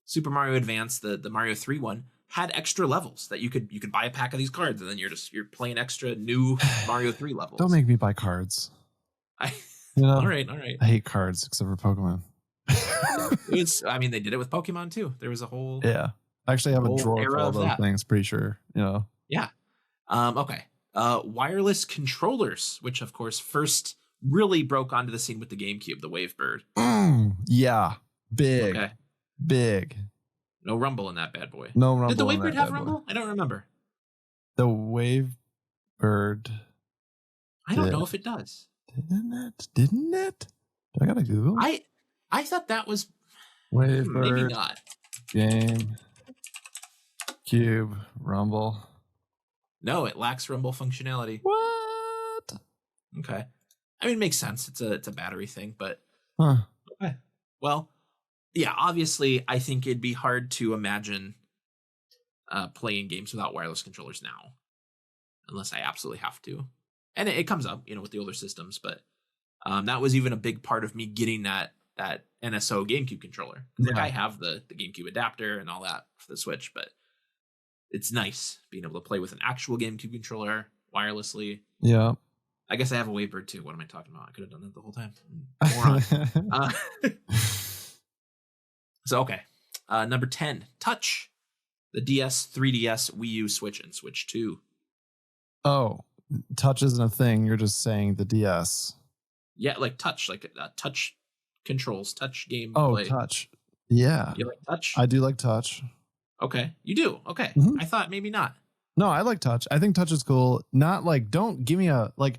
Super Mario Advance, the Mario 3 one, had extra levels that you could buy a pack of these cards, and then you're playing extra new Mario 3 levels. Don't make me buy cards. All right. I hate cards except for Pokemon. They did it with Pokemon too. There was a whole I actually have a drawer full of those things. Pretty sure, Yeah. Okay. Wireless controllers, which of course first really broke onto the scene with the GameCube, the Wavebird. Yeah, big, okay. Big. No rumble in that bad boy. No rumble. Did the Wavebird have rumble? I don't remember. The Wavebird. I don't know if it does. Didn't it? I gotta Google. I thought that was Wavebird. Maybe not. Game. Cube. Rumble. No, it lacks rumble functionality. What? Okay. I mean, it makes sense. It's a battery thing, but okay. Well, yeah, obviously, I think it'd be hard to imagine playing games without wireless controllers now, unless I absolutely have to. And it comes up, with the older systems, but that was even a big part of me getting that NSO GameCube controller. Like, I have the GameCube adapter and all that for the Switch, but it's nice being able to play with an actual GameCube controller wirelessly. Yeah. I guess I have a Wavebird too. What am I talking about? I could have done that the whole time. Moron. So, okay. Number 10, Touch. The DS, 3DS, Wii U, Switch, and Switch 2. Oh, Touch isn't a thing. You're just saying the DS. Yeah, like Touch. Like Touch controls, Touch game Oh, play. Touch. Yeah. You like Touch? I do like Touch. Okay. You do? Okay. Mm-hmm. I thought maybe not. No, I like Touch. I think Touch is cool. Not like, don't give me a, like,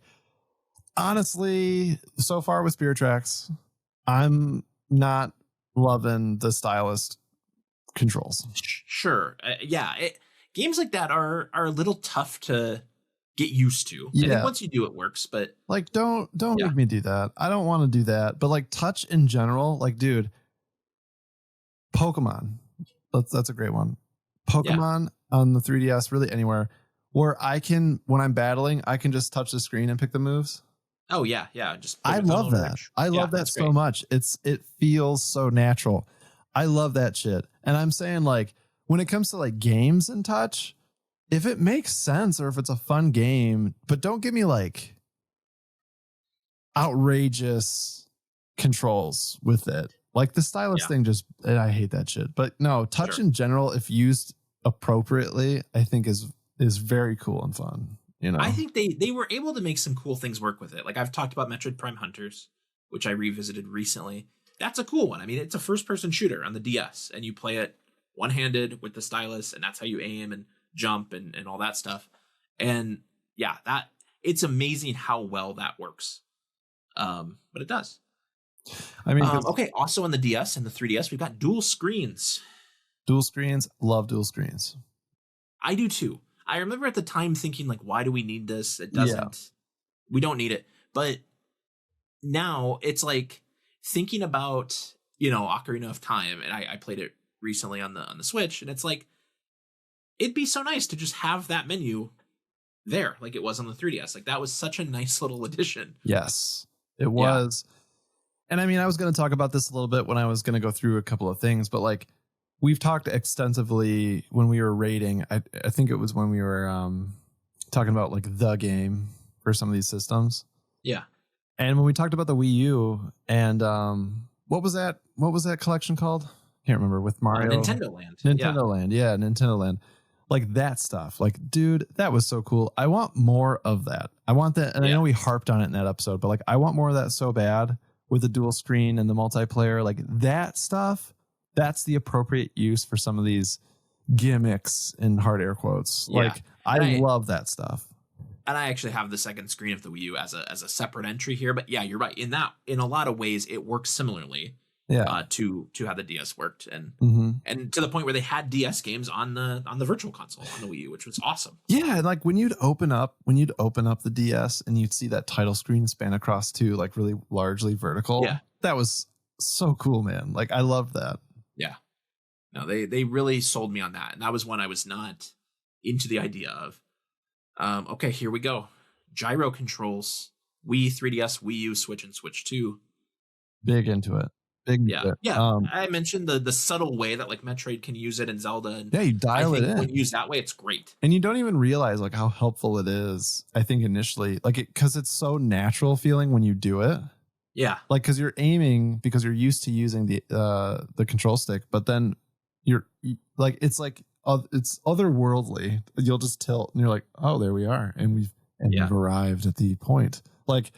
honestly, so far with Spirit Tracks, I'm not loving the stylus controls. Sure. Games like that are a little tough to get used to. I think once you do, it works, but like, don't make me do that. I don't want to do that. But like Touch in general, like, dude, Pokemon, that's a great one. Pokemon on the 3DS, really anywhere where when I'm battling, I can just touch the screen and pick the moves. Oh yeah. Just I love that. I love that so much. It feels so natural. I love that shit. And I'm saying, like, when it comes to like games and Touch, if it makes sense or if it's a fun game, but don't give me like outrageous controls with it. Like the stylus thing, I hate that shit. But no, Touch in general, if used appropriately, I think is very cool and fun. I think they were able to make some cool things work with it. Like, I've talked about Metroid Prime Hunters, which I revisited recently. That's a cool one. I mean, it's a first-person shooter on the DS, and you play it one-handed with the stylus, and that's how you aim and jump and all that stuff. And yeah, it's amazing how well that works. But it does. I mean, okay. Also on the DS and the 3DS, we've got dual screens. Dual screens, love dual screens. I do too. I remember at the time thinking, like, why do we need this? It doesn't. We don't need it. But now it's like thinking about, Ocarina of Time, and I played it recently on the Switch, and it's like, it'd be so nice to just have that menu there, like it was on the 3DS. Like, that was such a nice little addition. Yes, it was. And I mean, I was going to talk about this a little bit when I was going to go through a couple of things, but like, we've talked extensively when we were rating. I think it was when we were talking about like the game for some of these systems. Yeah. And when we talked about the Wii U and what was that collection called? Can't remember, with Mario. Nintendo Land. Nintendo Land. Like that stuff. Like, dude, that was so cool. I want more of that. I want that. And I know we harped on it in that episode, but like, I want more of that so bad with the dual screen and the multiplayer. Like that stuff. That's the appropriate use for some of these gimmicks in hard air quotes. Yeah. Like, I love that stuff. And I actually have the second screen of the Wii U as a separate entry here. But yeah, you're right. In a lot of ways, it works similarly to how the DS worked. And and to the point where they had DS games on the virtual console on the Wii U, which was awesome. Yeah, like when you'd open up the DS and you'd see that title screen span across to like really largely vertical. Yeah. That was so cool, man. Like, I loved that. Yeah. No, they really sold me on that. And that was one I was not into the idea of. Okay, here we go. gyro controls, Wii, 3DS, Wii U, Switch, and Switch 2. Big into it. Yeah. I mentioned the subtle way that like Metroid can use it in Zelda. And you dial it in. When used that way, it's great. And you don't even realize like how helpful it is. I think initially, like because it's so natural feeling when you do it. Yeah. Like because you're aiming because you're used to using the control stick, but then you're like it's otherworldly. You'll just tilt and you're like, oh, there we are, and we've arrived at the point. Like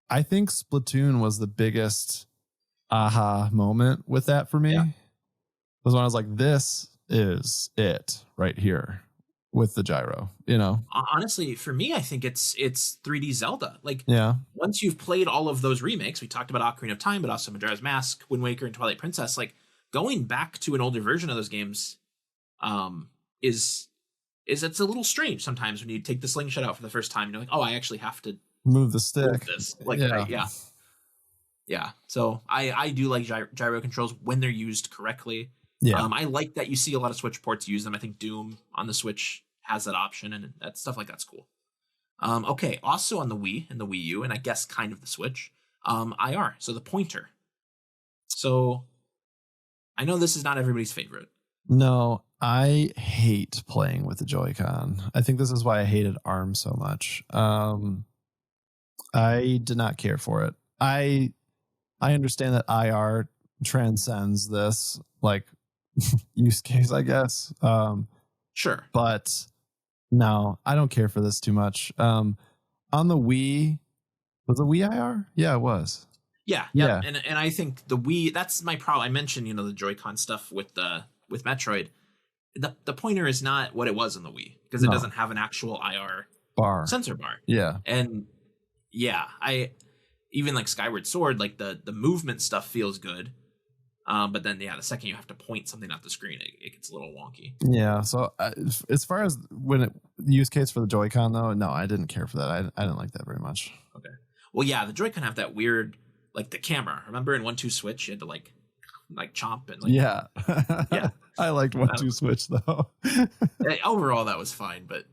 I think Splatoon was the biggest aha moment with that for me. Was when I was like, this is it right here with the gyro, honestly for me I think it's 3D Zelda. Like once you've played all of those remakes, we talked about Ocarina of Time but also Majora's Mask, Wind Waker, and Twilight Princess, like going back to an older version of those games is it's a little strange sometimes when you take the slingshot out for the first time and you're like, oh, I actually have to move the stick. Move this. Like yeah. So I do like gyro controls when they're used correctly. I like that you see a lot of Switch ports use them. I think Doom on the Switch has that option, and that stuff like that's cool. Okay, also on the Wii and the Wii U, and I guess kind of the Switch, IR, so the pointer. So I know this is not everybody's favorite. No, I hate playing with the Joy-Con. I think this is why I hated ARM so much. I did not care for it. I understand that IR transcends this like use case, I guess. Sure. But no, I don't care for this too much. On the Wii, was the Wii IR? Yeah, it was. Yeah. And I think the Wii, that's my problem. I mentioned, the Joy-Con stuff with Metroid. The pointer is not what it was in the Wii because it doesn't have an actual IR sensor bar. Yeah. And I even like Skyward Sword, like the movement stuff feels good. But then, the second you have to point something at the screen, it gets a little wonky. Yeah. So as far as the use case for the Joy-Con, though, no, I didn't care for that. I didn't like that very much. Okay. Well, yeah, the Joy-Con have that weird, like the camera. Remember in 1-2 Switch, you had to like chomp and like. Yeah. Yeah. I liked 1-2 Switch though. Overall, that was fine, but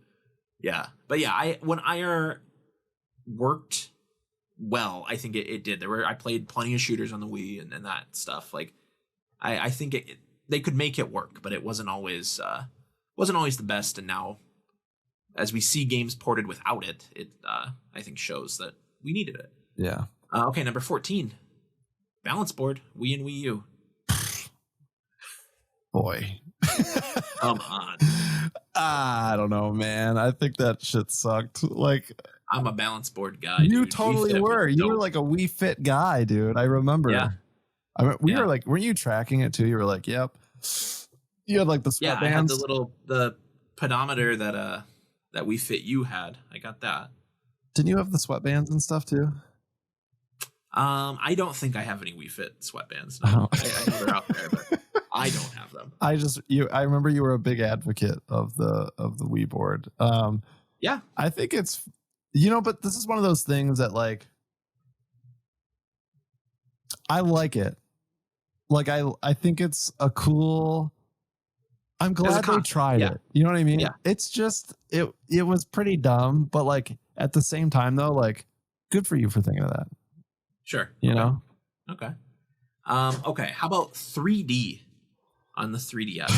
yeah. When IR worked well, I think it did. I played plenty of shooters on the Wii and that stuff. Like, I think they could make it work, but it wasn't always the best. And now, as we see games ported without it, I think shows that we needed it. Yeah. Okay, number 14, balance board, Wii and Wii U. Boy, come on. I don't know, man. I think that shit sucked. Like, I'm a balance board guy. You totally were. You were like a Wii Fit guy, dude. I remember. Yeah. I mean, we were like, weren't you tracking it too? You were like, yep. You had like the sweatbands. I had the pedometer that Wii Fit you had. I got that. Didn't you have the sweatbands and stuff too? I don't think I have any Wii Fit sweatbands. No. I know they're out there, but I don't have them. I remember you were a big advocate of the Wii board. Yeah. I think it's, but this is one of those things that like, I like it. Like, I think it's a cool, I'm glad they tried it. You know what I mean? Yeah. It's just, it was pretty dumb, but like at the same time though, like good for you for thinking of that. Sure. You know? Okay. Okay. How about 3D on the 3DS?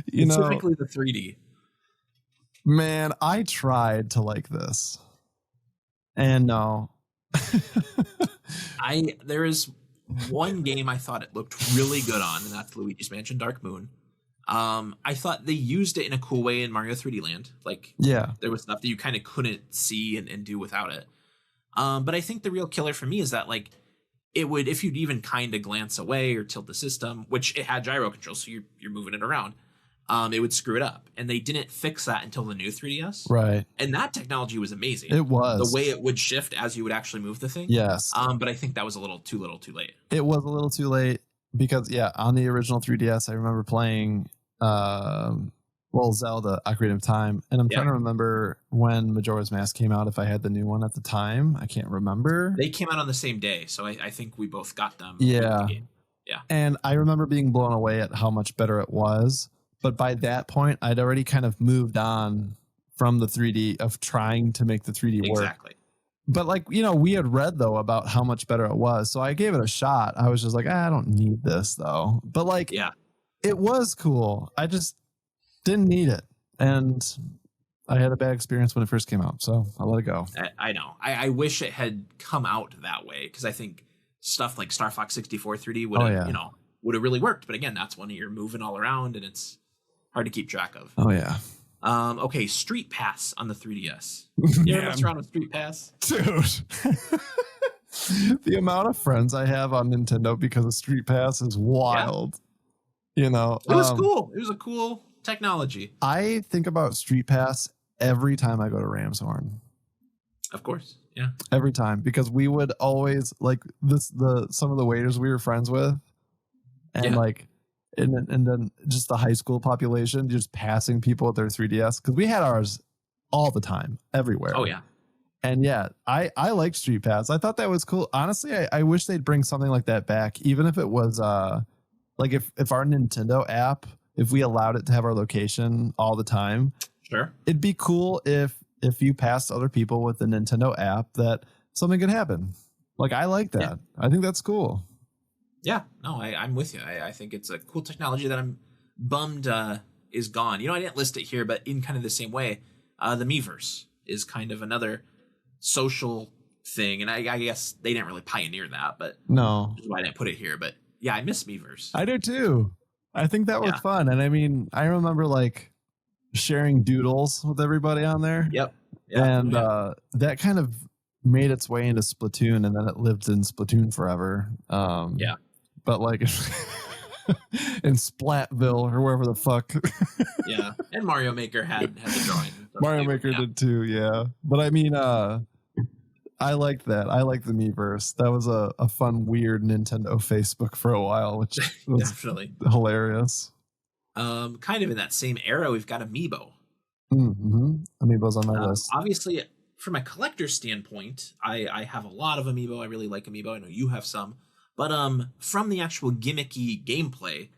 Specifically the 3D. Man, I tried to like this. And no. There is one game I thought it looked really good on, and that's Luigi's Mansion Dark Moon. I thought they used it in a cool way in Mario 3D Land. Like, there was stuff that you kind of couldn't see and do without it. But I think the real killer for me is that, like, it would, if you'd even kind of glance away or tilt the system, which it had gyro control, so you're moving it around, it would screw it up. And they didn't fix that until the new 3DS. Right. And that technology was amazing. It was. The way it would shift as you would actually move the thing. Yes. But I think that was a little too late. It was a little too late because, on the original 3DS, I remember playing, Zelda, Ocarina of Time. And I'm trying to remember when Majora's Mask came out, if I had the new one at the time. I can't remember. They came out on the same day, so I think we both got them. Yeah. The game. Yeah. And I remember being blown away at how much better it was. But by that point, I'd already kind of moved on from the 3D of trying to make the 3D work. Exactly. But like, we had read though about how much better it was. So I gave it a shot. I was just like, I don't need this though. But like, it was cool. I just didn't need it. And I had a bad experience when it first came out. So I let it go. I know. I wish it had come out that way, because I think stuff like Star Fox 64 3D would have, would have really worked. But again, that's when you're moving all around and it's hard to keep track of. Oh, yeah. Okay, Street Pass on the 3DS. You ever mess around with Street Pass? Dude. The amount of friends I have on Nintendo because of Street Pass is wild. Yeah. It was cool. It was a cool technology. I think about Street Pass every time I go to Ramshorn. Of course. Yeah. Every time, because we would always like some of the waiters we were friends with, and like and then just the high school population just passing people with their 3DS, because we had ours all the time, everywhere. Oh yeah. And I liked Street Pass. I thought that was cool. Honestly, I wish they'd bring something like that back, even if it was like if our Nintendo app, if we allowed it to have our location all the time. Sure. It'd be cool if you passed other people with the Nintendo app, that something could happen. Like, I like that. Yeah. I think that's cool. Yeah, no, I'm with you. I think it's a cool technology that I'm bummed is gone. I didn't list it here, but in kind of the same way, the Miiverse is kind of another social thing. And I guess they didn't really pioneer that, but no, which is why I didn't put it here. But yeah, I miss Miiverse. I do too. I think that was fun. And I mean, I remember like sharing doodles with everybody on there. Yep. And that kind of made its way into Splatoon, and then it lived in Splatoon forever. But like in Splatville or wherever the fuck. Yeah. And Mario Maker had the drawing. Mario Maker did too, yeah. But I mean, I liked that. I liked the Miiverse. That was a fun, weird Nintendo Facebook for a while, which was definitely hilarious. Kind of in that same era, we've got Amiibo. Mm-hmm. Amiibo's on my list. Obviously, from a collector standpoint, I have a lot of Amiibo. I really like Amiibo. I know you have some. But from the actual gimmicky gameplay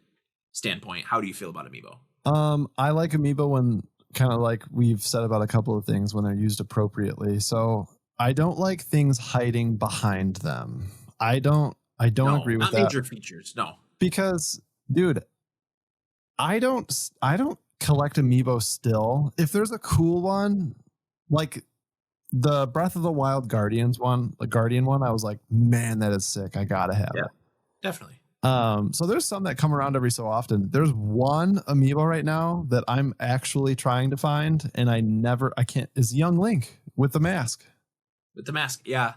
standpoint, how do you feel about Amiibo? I like Amiibo when, kind of like we've said about a couple of things, when they're used appropriately. So I don't like things hiding behind them. I don't agree with that. Not major features, no. Because, dude, I don't collect Amiibo still. If there's a cool one, like the Breath of the Wild Guardian one, I was like, man, that is sick. I gotta have it. Definitely. So there's some that come around every so often. There's one Amiibo right now that I'm actually trying to find, and I can't, is Young Link with the mask. With the mask, yeah.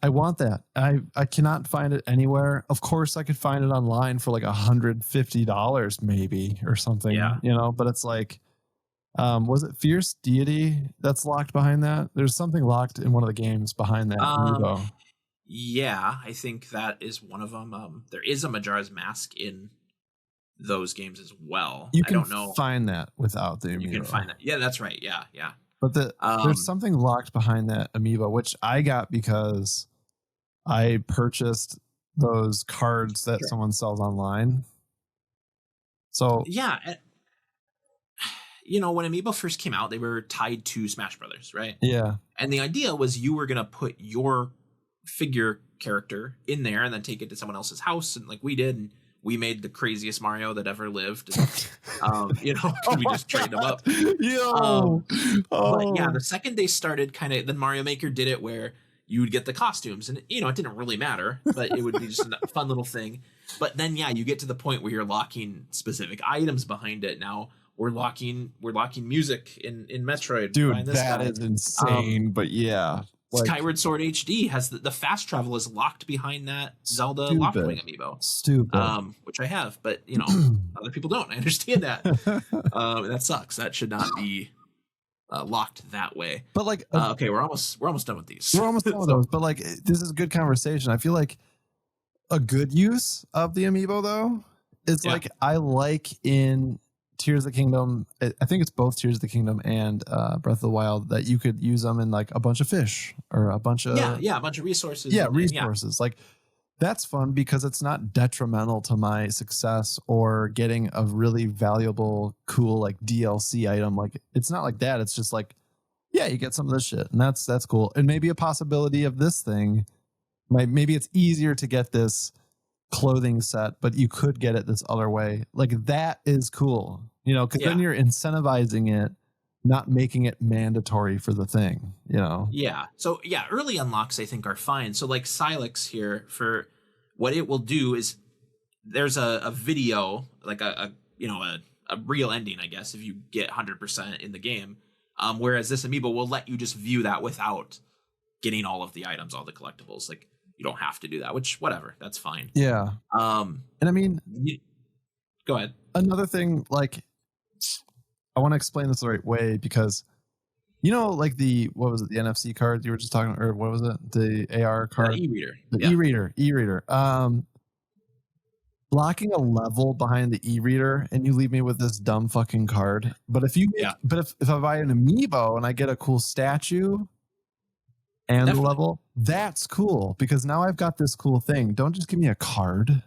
I want that. I cannot find it anywhere. Of course, I could find it online for like $150 maybe or something. Yeah. But it's like, was it Fierce Deity that's locked behind that? There's something locked in one of the games behind that amiibo. Yeah, I think that is one of them. There is a Majora's Mask in those games as well. I don't know. Find that without the amiibo. You can find that. Yeah, that's right. Yeah. But there's something locked behind that amiibo, which I got because I purchased those cards that someone sells online. So yeah, when Amiibo first came out, they were tied to Smash Brothers, right? Yeah. And the idea was you were gonna put your figure character in there and then take it to someone else's house, and like we did, and we made the craziest Mario that ever lived. And, we just traded them up. But yeah, the second they started then Mario Maker did it where you would get the costumes, and it didn't really matter, but it would be just a fun little thing. But then you get to the point where you're locking specific items behind it. Now we're locking music in Metroid. Dude, that is insane. But yeah. Skyward Sword HD has the fast travel is locked behind that Zelda Loftwing amiibo. Stupid. Which I have, but other people don't. I understand that. That sucks. That should not be locked that way. But like, okay, we're almost done with these. We're almost done with those. But like, this is a good conversation. I feel like a good use of the amiibo though is like I like in Tears of the Kingdom. I think it's both Tears of the Kingdom and Breath of the Wild that you could use them in like a bunch of fish or a bunch of a bunch of resources. Yeah, resources. Like that's fun because it's not detrimental to my success or getting a really valuable, cool like DLC item. Like it's not like that. It's just like, yeah, you get some of this shit, and that's cool. And maybe a possibility of this thing, maybe it's easier to get this clothing set, but you could get it this other way. Like that is cool, you know, because then you're incentivizing it, not making it mandatory for the thing, you know? Yeah. So yeah, early unlocks I think are fine. So like Silex here, for what it will do is there's a video, like a real ending, I guess, if you get 100% in the game. Whereas this amiibo will let you just view that without getting all of the items, all the collectibles. Like you don't have to do that, which whatever, that's fine. Yeah. And I mean, go ahead. Another thing, like, I want to explain this the right way because, you know, like the NFC card you were just talking, or what was it? The AR card? E-reader. E-reader. Blocking a level behind the e-reader and you leave me with this dumb fucking card. But if if I buy an amiibo and I get a cool statue and the level, that's cool because now I've got this cool thing. Don't just give me a card.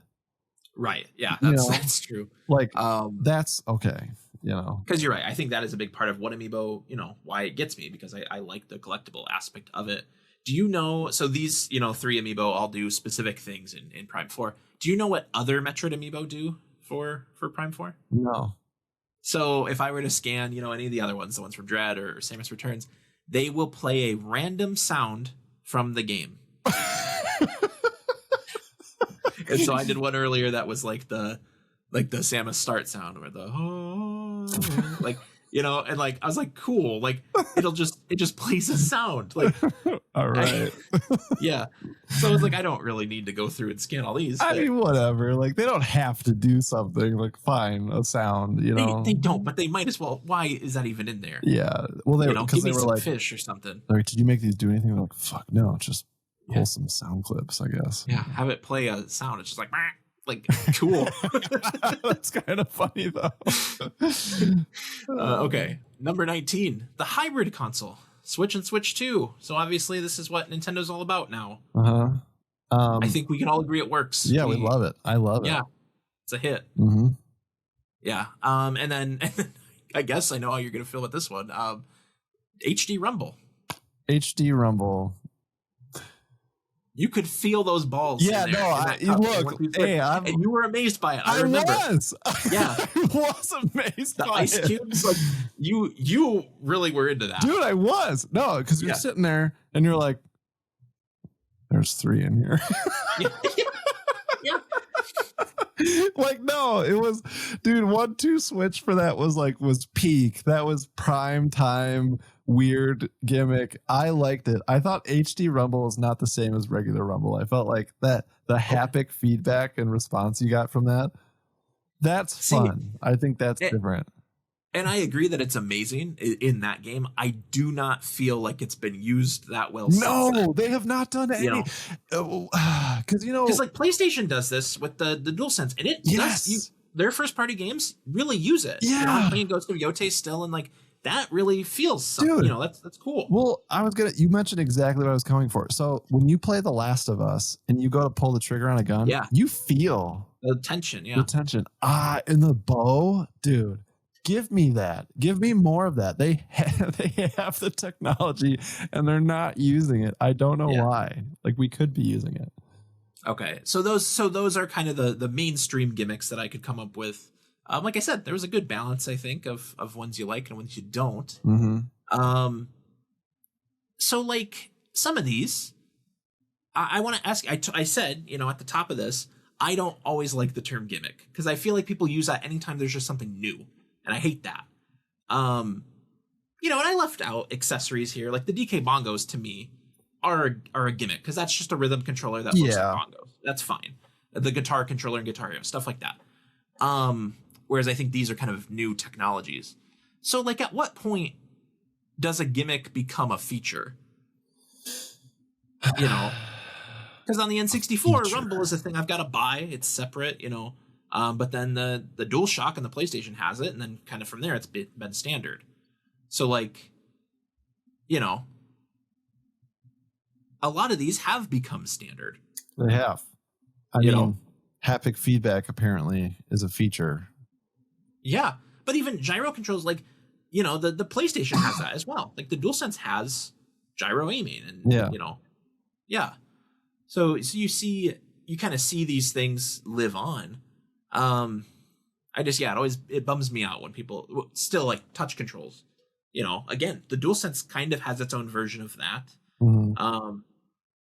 Right. Yeah, that's true. Like, that's okay. You know, because you're right. I think that is a big part of what amiibo, you know, why it gets me, because I like the collectible aspect of it. Do you know, so these, you know, 3 amiibo all do specific things in Prime 4. Do you know what other Metroid amiibo do for Prime 4? No. So if I were to scan, you know, any of the other ones, the ones from Dread or Samus Returns, they will play a random sound from the game. And so I did one earlier that was like the Samus start sound, where like, you know, and like I was like, cool, like it just plays a sound, like all right. Yeah, so it's like I don't really need to go through and scan all these. I mean, whatever, like they don't have to do something, like fine, a sound, you know. They don't, but they might as well. Why is that even in there? Yeah, well, because they were like fish or something. Like, did you make these do anything? They're like, fuck no, just pull some sound clips, I guess. Yeah, have it play a sound. It's just like cool. That's kind of funny though. Okay, number 19, the hybrid console, Switch and Switch 2. So obviously this is what Nintendo's all about now. I think we can all agree it works. Yeah, we love it. I love it. Yeah, it's a hit. Mm-hmm. Yeah. And then I guess I know how you're gonna feel with this one. HD Rumble. HD Rumble. You could feel those balls. Yeah, look, hey, and you were amazed by it. I remember. Was. Yeah, I was amazed the by ice cubes. Like you really were into that, dude. I was because you're sitting there and you're like, "There's 3 in here." Yeah. Like, no, it was, dude. 1-2 switch for that was peak. That was prime time. Weird gimmick. I liked it. I thought HD Rumble is not the same as regular Rumble. I felt like the haptic feedback and response you got from that's fun. I think that's different. And I agree that it's amazing in that game. I do not feel like it's been used that well. No, they have not done any. Because like PlayStation does this with the DualSense, and it does. Their first party games really use it. Yeah, I'm playing Ghost of Yote still, and like. That really feels something, you know, that's cool. Well, you mentioned exactly what I was coming for. So when you play The Last of Us and you go to pull the trigger on a gun, you feel the tension. Yeah. The tension. And the bow, dude, give me that. Give me more of that. They have the technology and they're not using it. I don't know why. Like we could be using it. Okay. So those are kind of the mainstream gimmicks that I could come up with. Like I said, there was a good balance, I think, of ones you like and ones you don't. Mm-hmm. So, like, some of these, I want to ask, I said, you know, at the top of this, I don't always like the term gimmick, because I feel like people use that anytime there's just something new, and I hate that. You know, and I left out accessories here, like the DK bongos, to me, are a gimmick, because that's just a rhythm controller that looks like bongos. That's fine. The guitar controller and Guitar Hero, stuff like that. Whereas I think these are kind of new technologies. So, like, at what point does a gimmick become a feature? You know, because on the N64, Rumble is a thing I've got to buy. It's separate, you know. But then the DualShock and the PlayStation has it, and then kind of from there, it's been standard. So, like, you know, a lot of these have become standard. They have. I mean, haptic feedback apparently is a feature. Yeah, but even gyro controls, like, you know, the PlayStation has that as well. Like the DualSense has gyro aiming, and you know, So you kind of see these things live on. It bums me out when people still like touch controls. You know, again, the DualSense kind of has its own version of that. Mm-hmm.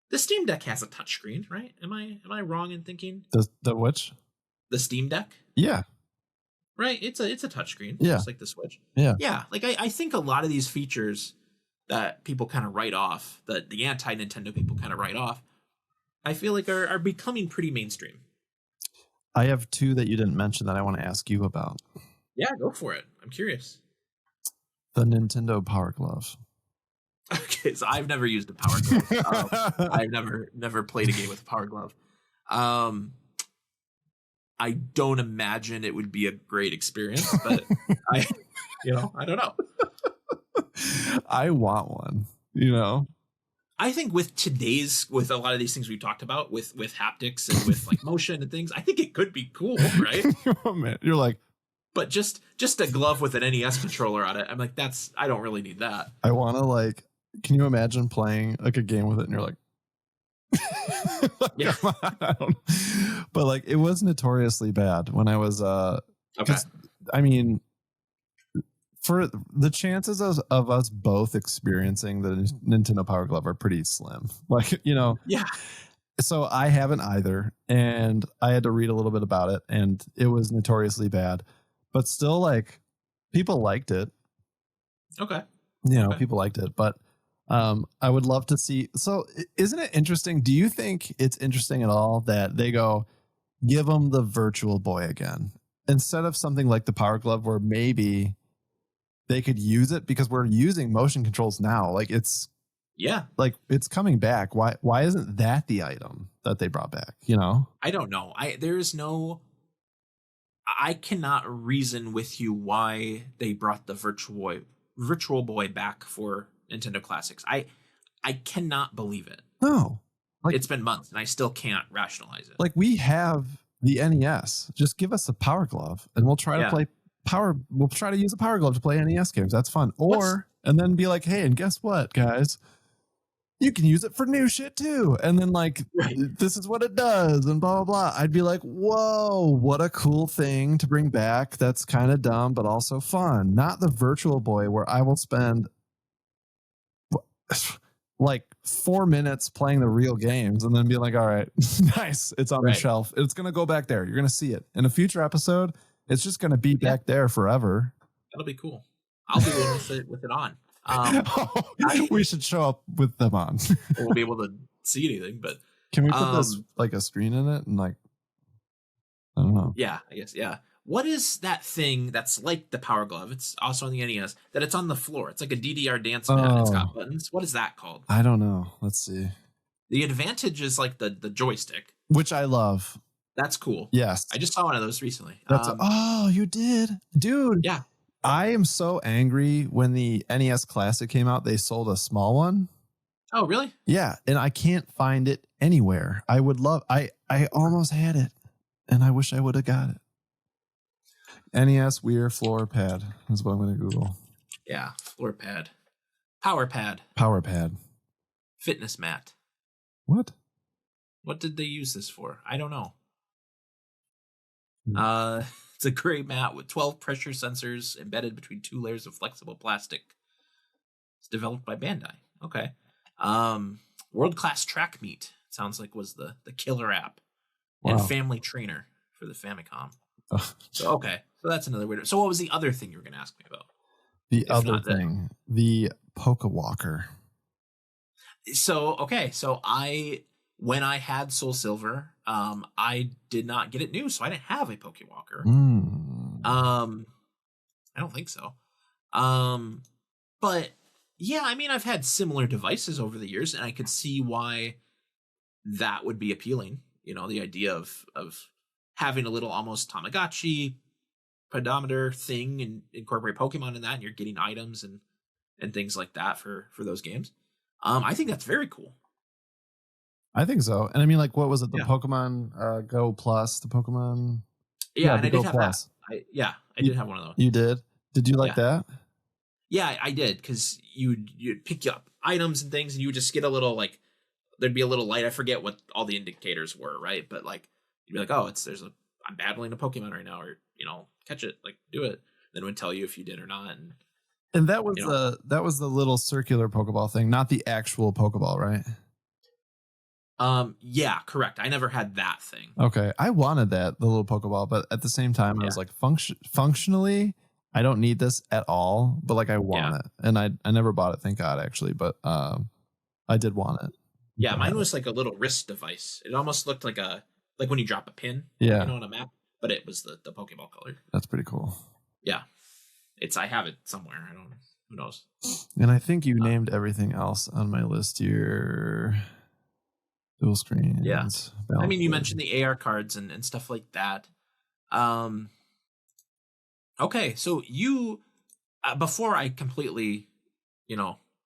The Steam Deck has a touchscreen, right? Am I wrong in thinking? The which? The Steam Deck? Yeah. Right? It's a touchscreen, yeah. just like the Switch. Yeah. Yeah. Like I think a lot of these features that people kind of write off, that the anti-Nintendo people kind of write off, I feel like are becoming pretty mainstream. I have two that you didn't mention that I want to ask you about. Yeah, go for it. I'm curious. The Nintendo Power Glove. Okay, so I've never used a Power Glove. I've never played a game with a Power Glove. I don't imagine it would be a great experience, but I don't know. I want one, you know. I think with a lot of these things we've talked about with haptics and with like motion and things, I think it could be cool, right? Oh, man, you're like, but just a glove with an NES controller on it. I'm like, I don't really need that. I want to like, can you imagine playing like a game with it and you're like, yeah. Come on, I don't, but like it was notoriously bad when I was okay. I mean, for the chances of us both experiencing the Nintendo Power Glove are pretty slim. Like, you know. Yeah. So I haven't either, and I had to read a little bit about it, and it was notoriously bad, but still, like, people liked it. Okay. You know, people liked it, but I would love to see. So isn't it interesting? Do you think it's interesting at all that they go, give them the Virtual Boy again, instead of something like the Power Glove where maybe they could use it, because we're using motion controls now. Like it's coming back. Why isn't that the item that they brought back? You know, I don't know. I cannot reason with you why they brought the Virtual Boy back for Nintendo Classics. I cannot believe it. No, like, it's been months and I still can't rationalize it. Like, we have the NES. Just give us a Power Glove and we'll try to play we'll try to use a Power Glove to play NES games. That's fun. And then be like, hey, and guess what, guys? You can use it for new shit too. And then like, this is what it does and blah, blah, blah. I'd be like, whoa, what a cool thing to bring back. That's kind of dumb, but also fun. Not the Virtual Boy where I will spend like 4 minutes playing the real games and then be like, all right, nice. It's on the shelf. It's going to go back there. You're going to see it in a future episode. It's just going to be back there forever. That'll be cool. I'll be one with it on. We should show up with them on. We'll be able to see anything, but can we put this like a screen in it and like, I don't know. Yeah, I guess. Yeah. What is that thing that's like the Power Glove? It's also on the NES, that it's on the floor. It's like a DDR dance mat. And it's got buttons. What is that called? I don't know. Let's see. The Advantage is like the joystick, which I love. That's cool. Yes. I just saw one of those recently. You did? Dude. Yeah. I am so angry when the NES Classic came out, they sold a small one. Oh, really? Yeah. And I can't find it anywhere. I almost had it and I wish I would have got it. NES Weir floor pad is what I'm going to Google. Yeah. Floor pad. Power pad. Power pad. Fitness mat. What? What did they use this for? I don't know. It's a gray mat with 12 pressure sensors embedded between 2 layers of flexible plastic. It's developed by Bandai. Okay. World Class Track Meet, sounds like, was the killer app. Wow. And Family Trainer for the Famicom. So that's another weird. So what was the other thing you were going to ask me about? The other thing, the Poke Walker. So when I had Soul Silver, I did not get it new, so I didn't have a Poke Walker. I don't think so. But yeah, I mean, I've had similar devices over the years, and I could see why that would be appealing. You know, the idea of having a little almost Tamagotchi pedometer thing and incorporate Pokemon in that, and you're getting items and things like that for those games. I think that's very cool. I think so. And I mean, like, what was it? The Yeah. Pokemon Go Plus, the Pokemon. Yeah, and the I did Go have Plus. that. I did have one of those. You did? Did you like that? Yeah, I did, because you'd pick up items and things, and you would just get a little, like, there'd be a little light. I forget what all the indicators were, right? But like, you'd be like, oh, I'm battling a Pokemon right now, or catch it, like, do it. Then it would tell you if you did or not. And that was the little circular Pokeball thing, not the actual Pokeball, right? Yeah, correct. I never had that thing. Okay, I wanted the little Pokeball, but at the same time, I was like, functionally, I don't need this at all, but like I want it, and I never bought it, thank God, actually, but I did want it. Yeah, mine was like a little wrist device. It almost looked like when you drop a pin, on a map, but it was the Pokeball color. That's pretty cool. Yeah, I have it somewhere. I don't know. Who knows? And I think you named everything else on my list here. Dual screen. Yeah. I mean, you mentioned the AR cards and stuff like that. Okay, so you before I completely,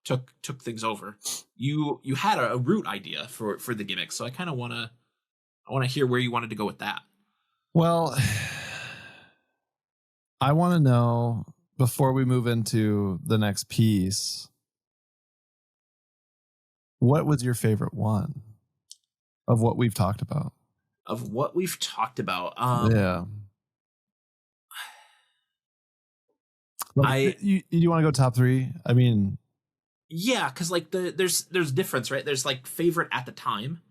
took things over, you had a route idea for the gimmick. So I kind of want to hear where you wanted to go with that. Well, I want to know, before we move into the next piece, what was your favorite one of what we've talked about? Of what we've talked about. Yeah. Like, you want to go top 3? I mean, yeah, because like there's difference, right? There's like favorite at the time,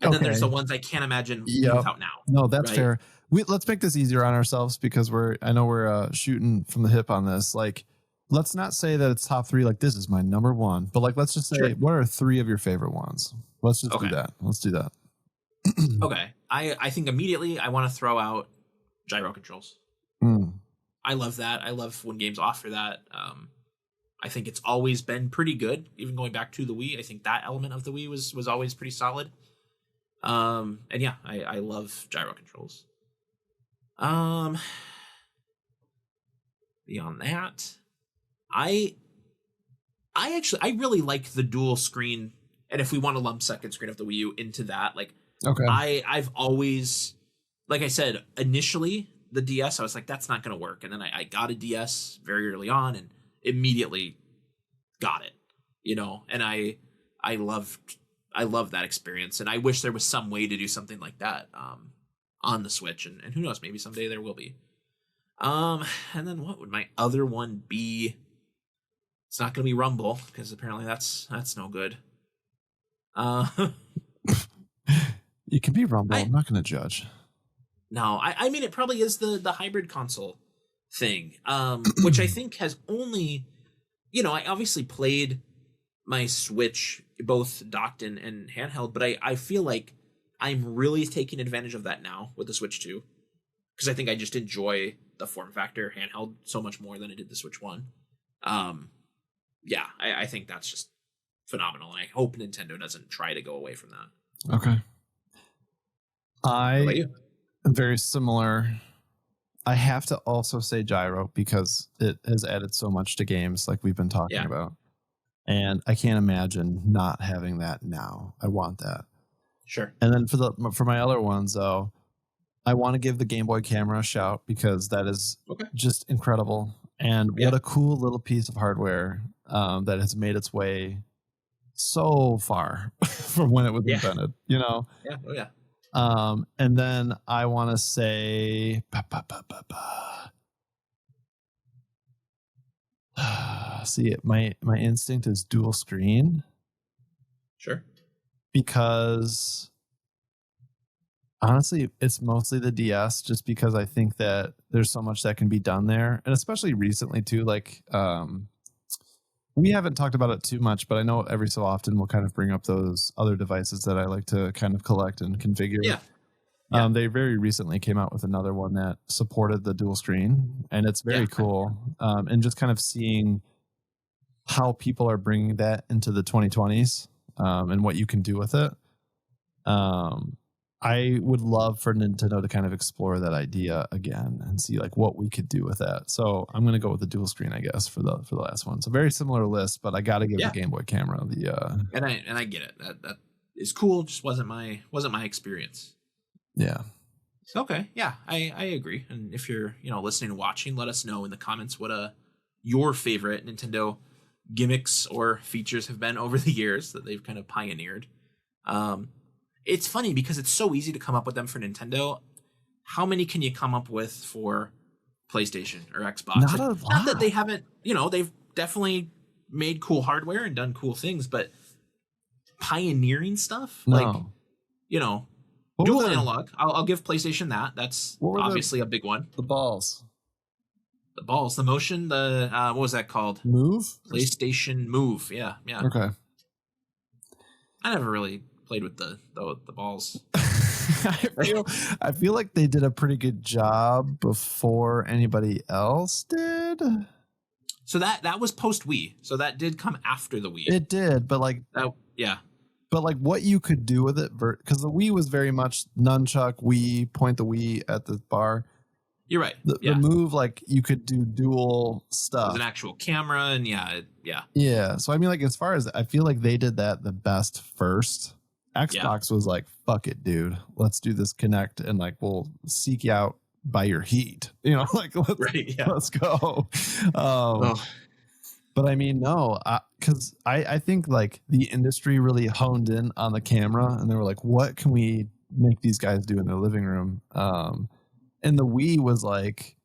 and then there's the ones I can't imagine without now. No, that's fair. Let's make this easier on ourselves, because I know we're shooting from the hip on this. Like, let's not say that it's top 3. Like, this is my number 1, but like, let's just say, what are 3 of your favorite ones? Let's just do that. Let's do that. Okay, I think immediately I want to throw out gyro controls. I love that. I love when games offer that. I think it's always been pretty good, even going back to the Wii. I think that element of the Wii was always pretty solid. And yeah, I love gyro controls. Beyond that, I really like the dual screen. And if we want to lump second screen of the Wii U into that, like, okay, I've always, like I said, initially the DS, I was like, that's not going to work. And then I got a DS very early on and immediately got it, and I love that experience. And I wish there was some way to do something like that on the Switch. And who knows, maybe someday there will be. And then what would my other one be? It's not going to be Rumble, because apparently that's no good. It can be Rumble. I'm not going to judge. No, I mean, it probably is the hybrid console thing, which I think has only, I obviously played my Switch both docked and handheld, but I feel like I'm really taking advantage of that now with the Switch 2, because I think I just enjoy the form factor handheld so much more than I did the Switch 1. Yeah, I think that's just phenomenal, and I hope Nintendo doesn't try to go away from that. Okay. What about you? Very similar. I have to also say gyro, because it has added so much to games like we've been talking about. And I can't imagine not having that now. I want that. Sure. And then for my other ones, though, I want to give the Game Boy camera a shout, because that is just incredible. And what a cool little piece of hardware that has made its way so far from when it was invented, Yeah. Oh, yeah. And then I want to say, see, my instinct is dual screen. Sure. Because honestly, it's mostly the DS, just because I think that there's so much that can be done there. And especially recently too, like, we haven't talked about it too much, but I know every so often we'll kind of bring up those other devices that I like to kind of collect and configure. Yeah. They very recently came out with another one that supported the dual screen, and it's very cool. And just kind of seeing how people are bringing that into the 2020s, and what you can do with it. I would love for Nintendo to kind of explore that idea again and see like what we could do with that. So I'm going to go with the dual screen, I guess, for the last one. So very similar list, but I got to give the Game Boy camera the. And I get it. That is cool. Just wasn't my experience. Yeah. Okay. Yeah, I agree. And if you're, listening and watching, let us know in the comments what your favorite Nintendo gimmicks or features have been over the years that they've kind of pioneered. It's funny because it's so easy to come up with them for Nintendo. How many can you come up with for PlayStation or Xbox? Not a lot. Not that they haven't, they've definitely made cool hardware and done cool things, but pioneering stuff, no. Dual analog. I'll give PlayStation that. That's obviously a big one. The balls. The motion, what was that called? Move? PlayStation Move. Yeah. Okay. I never really played with the balls. I feel like they did a pretty good job before anybody else did. So that was post Wii. So that did come after the Wii. It did, but yeah. But what you could do with it, because the Wii was very much nunchuck, Wii, point the Wii at the bar. You're right. The Move, you could do dual stuff. There's an actual camera, and yeah. Yeah. So I mean, as far as I feel like they did that the best first. Xbox was like, fuck it, dude. Let's do this Connect, and we'll seek you out by your heat. Let's go. But I mean, no, because I think the industry really honed in on the camera, and they were like, what can we make these guys do in their living room? And the Wii was like,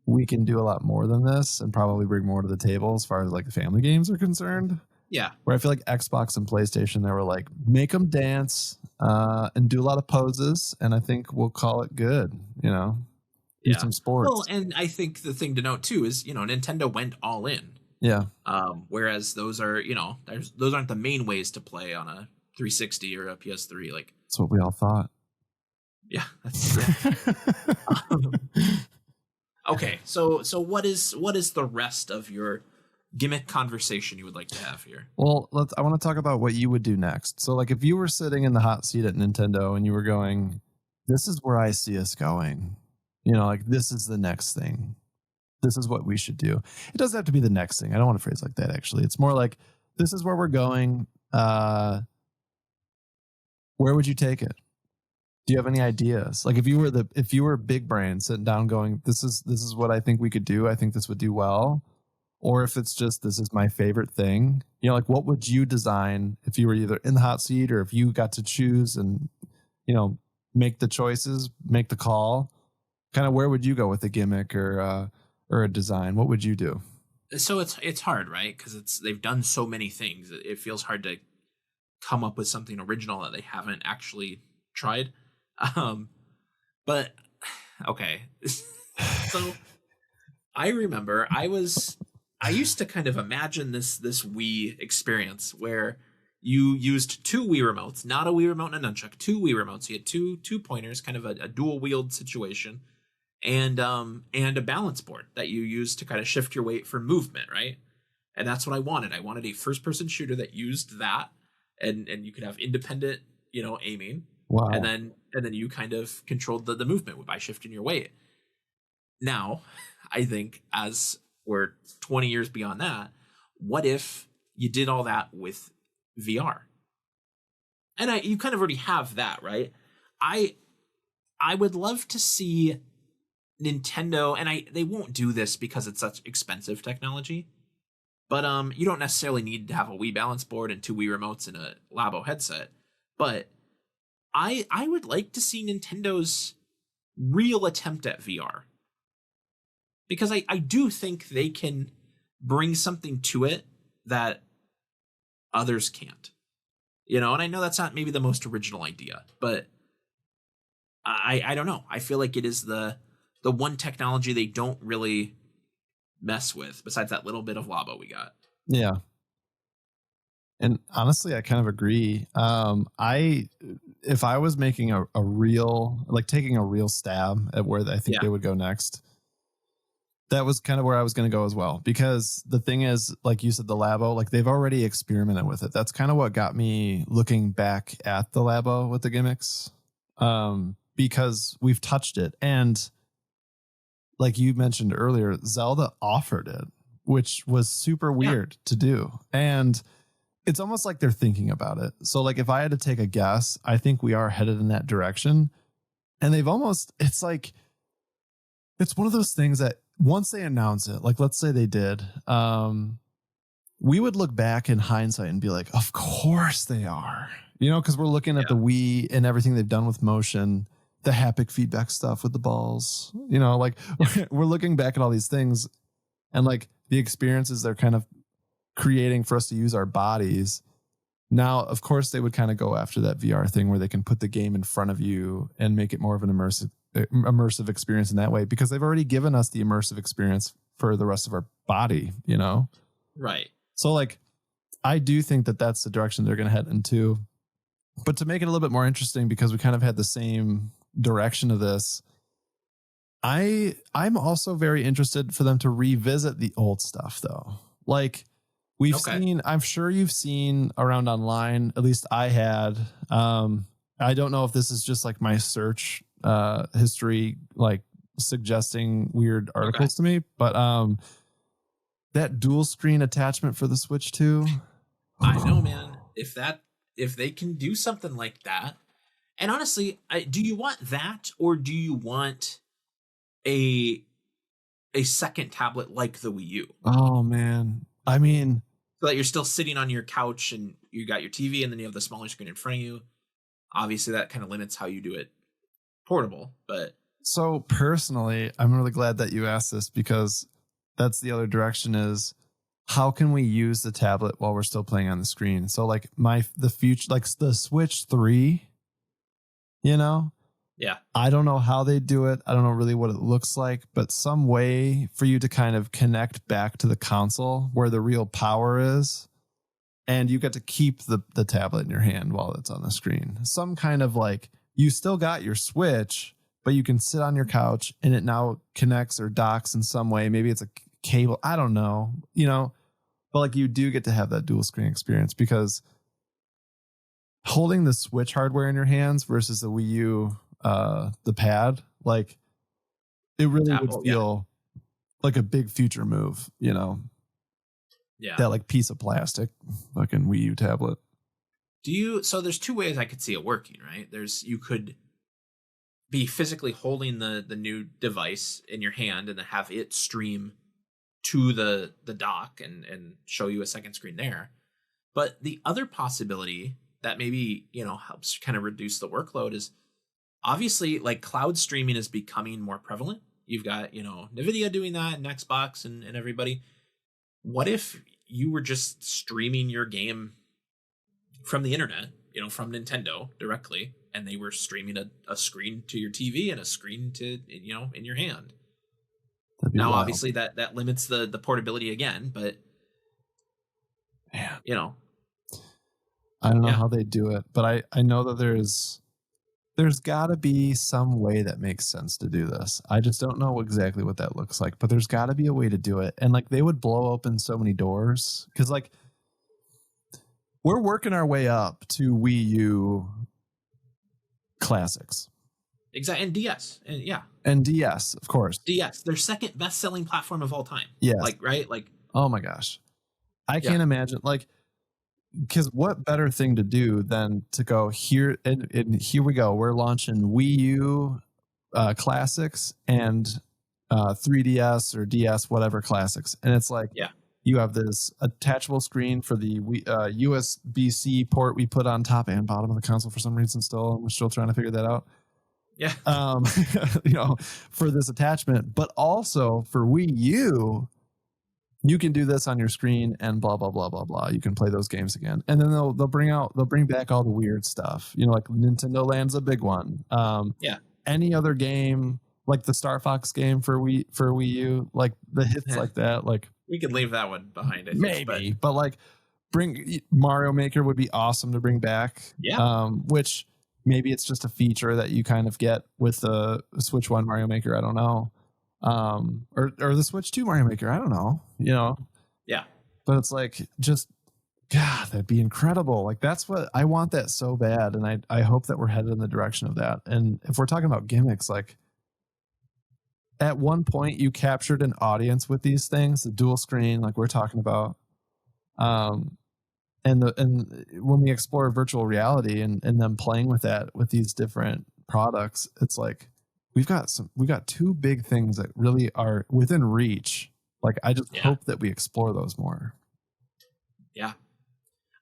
we can do a lot more than this and probably bring more to the table as far as the family games are concerned. Yeah. Where I feel like Xbox and PlayStation, they were like, make them dance and do a lot of poses, and I think we'll call it good, Do some sports. Well, and I think the thing to note too is, Nintendo went all in. Yeah. Whereas those are, those aren't the main ways to play on a 360 or a PS3. That's what we all thought. Yeah. Okay. So what is the rest of your gimmick conversation you would like to have here? Well, I want to talk about what you would do next. So if you were sitting in the hot seat at Nintendo and you were going, this is where I see us going. This is the next thing. This is what we should do. It doesn't have to be the next thing. I don't want to phrase like that, actually. It's more this is where we're going. Where would you take it? Do you have any ideas? If you were big brain sitting down going, this is what I think we could do. I think this would do well. Or if it's just, this is my favorite thing, what would you design if you were either in the hot seat or if you got to choose and, make the choices, make the call? Kind of where would you go with a gimmick or a design? What would you do? So it's hard, right? Because they've done so many things. It feels hard to come up with something original that they haven't actually tried. But okay. So I remember I used to kind of imagine this Wii experience where you used two Wii remotes, not a Wii remote and a nunchuck, two Wii remotes. You had two pointers, kind of a dual wield situation. And a balance board that you use to kind of shift your weight for movement, right? And that's what I wanted. I wanted a first-person shooter that used that, and you could have independent, aiming. Wow. And then you kind of controlled the movement by shifting your weight. Now, I think as we're 20 years beyond that, what if you did all that with VR? And you kind of already have that, right? I would love to see Nintendo, and they won't do this because it's such expensive technology, but you don't necessarily need to have a Wii balance board and two Wii remotes and a Labo headset. But I would like to see Nintendo's real attempt at VR, because I do think they can bring something to it that others can't. And I know that's not maybe the most original idea, but I don't know. I feel like it is the one technology they don't really mess with, besides that little bit of Labo we got. Yeah. And honestly, I kind of agree. If I was making a real, taking a real stab at where I think they would go next, that was kind of where I was going to go as well. Because the thing is, like you said, the Labo, they've already experimented with it. That's kind of what got me looking back at the Labo with the gimmicks. Because we've touched it. And like you mentioned earlier, Zelda offered it, which was super weird to do. And it's almost like they're thinking about it. So like if I had to take a guess, I think we are headed in that direction. And they've almost, it's like, it's one of those things that once they announce it, like let's say they did, we would look back in hindsight and be like, of course they are, you know, because we're looking at the Wii and everything they've done with motion, the haptic feedback stuff with the balls, you know, like we're looking back at all these things and like the experiences they're kind of creating for us to use our bodies. Now, of course, they would kind of go after that VR thing where they can put the game in front of you and make it more of an immersive experience in that way, because they've already given us the immersive experience for the rest of our body, you know? Right. So like, I do think that that's the direction they're going to head into. But to make it a little bit more interesting, because we kind of had the same direction of this, I'm also very interested for them to revisit the old stuff though. Like we've seen, I'm sure you've seen around online, at least I had, I don't know if this is just like my search history, like suggesting weird articles to me, but that dual screen attachment for the Switch 2. I know, man. If they can do something like that, and honestly, do you want that, or do you want a second tablet like the Wii U? Oh man, I mean, so that you're still sitting on your couch and you got your TV, and then you have the smaller screen in front of you. Obviously, that kind of limits how you do it portable. But so personally, I'm really glad that you asked this, because that's the other direction is, how can we use the tablet while we're still playing on the screen? So like the future, like the Switch 3, you know? Yeah. I don't know how they do it. I don't know really what it looks like, but some way for you to kind of connect back to the console where the real power is, and you get to keep the tablet in your hand while it's on the screen. Some kind of like, you still got your Switch, but you can sit on your couch and it now connects or docks in some way. Maybe it's a cable. I don't know, you know, but like you do get to have that dual screen experience, because holding the Switch hardware in your hands versus the Wii U, the pad, like it really would feel like a big future move, you know? Yeah. That like piece of plastic fucking Wii U tablet. So there's two ways I could see it working, right? You could be physically holding the new device in your hand and then have it stream to the dock and show you a second screen there. But the other possibility that maybe, you know, helps kind of reduce the workload is obviously like cloud streaming is becoming more prevalent. You've got, you know, NVIDIA doing that and Xbox and everybody. What if you were just streaming your game from the internet, you know, from Nintendo directly, and they were streaming a screen to your TV and a screen to, you know, in your hand? Now, wild. Obviously that limits the portability again, but man, you know, I don't know how they do it, but I know that there's got to be some way that makes sense to do this. I just don't know exactly what that looks like, but there's got to be a way to do it. And like they would blow open so many doors, because like we're working our way up to Wii U classics. Exactly. And DS. And DS, of course. DS, their second best-selling platform of all time. Yeah. Like, right? Like, oh my gosh. I can't imagine, like, because what better thing to do than to go here and here we go. We're launching Wii U classics and 3DS or DS, whatever classics. And it's like, you have this attachable screen for the USB-C port we put on top and bottom of the console for some reason still. We're still trying to figure that out. Yeah. You know, for this attachment, but also for Wii U, you can do this on your screen and blah, blah, blah, blah, blah. You can play those games again. And then they'll bring back all the weird stuff, you know, like Nintendo Land's a big one. Any other game, like the Star Fox game for Wii U, like the hits like that, like we could leave that one behind, I think, maybe, but like bring Mario Maker would be awesome to bring back. Yeah. Which maybe it's just a feature that you kind of get with the Switch 1 Mario Maker. I don't know. Or the Switch 2 Mario Maker. I don't know, you know? Yeah. But it's like, just, God, that'd be incredible. Like, that's what I want, that so bad. And I hope that we're headed in the direction of that. And if we're talking about gimmicks, like at one point you captured an audience with these things, the dual screen, like we're talking about. and when we explore virtual reality and then playing with that with these different products, it's like we've got two big things that really are within reach. Like I just hope that we explore those more. Yeah.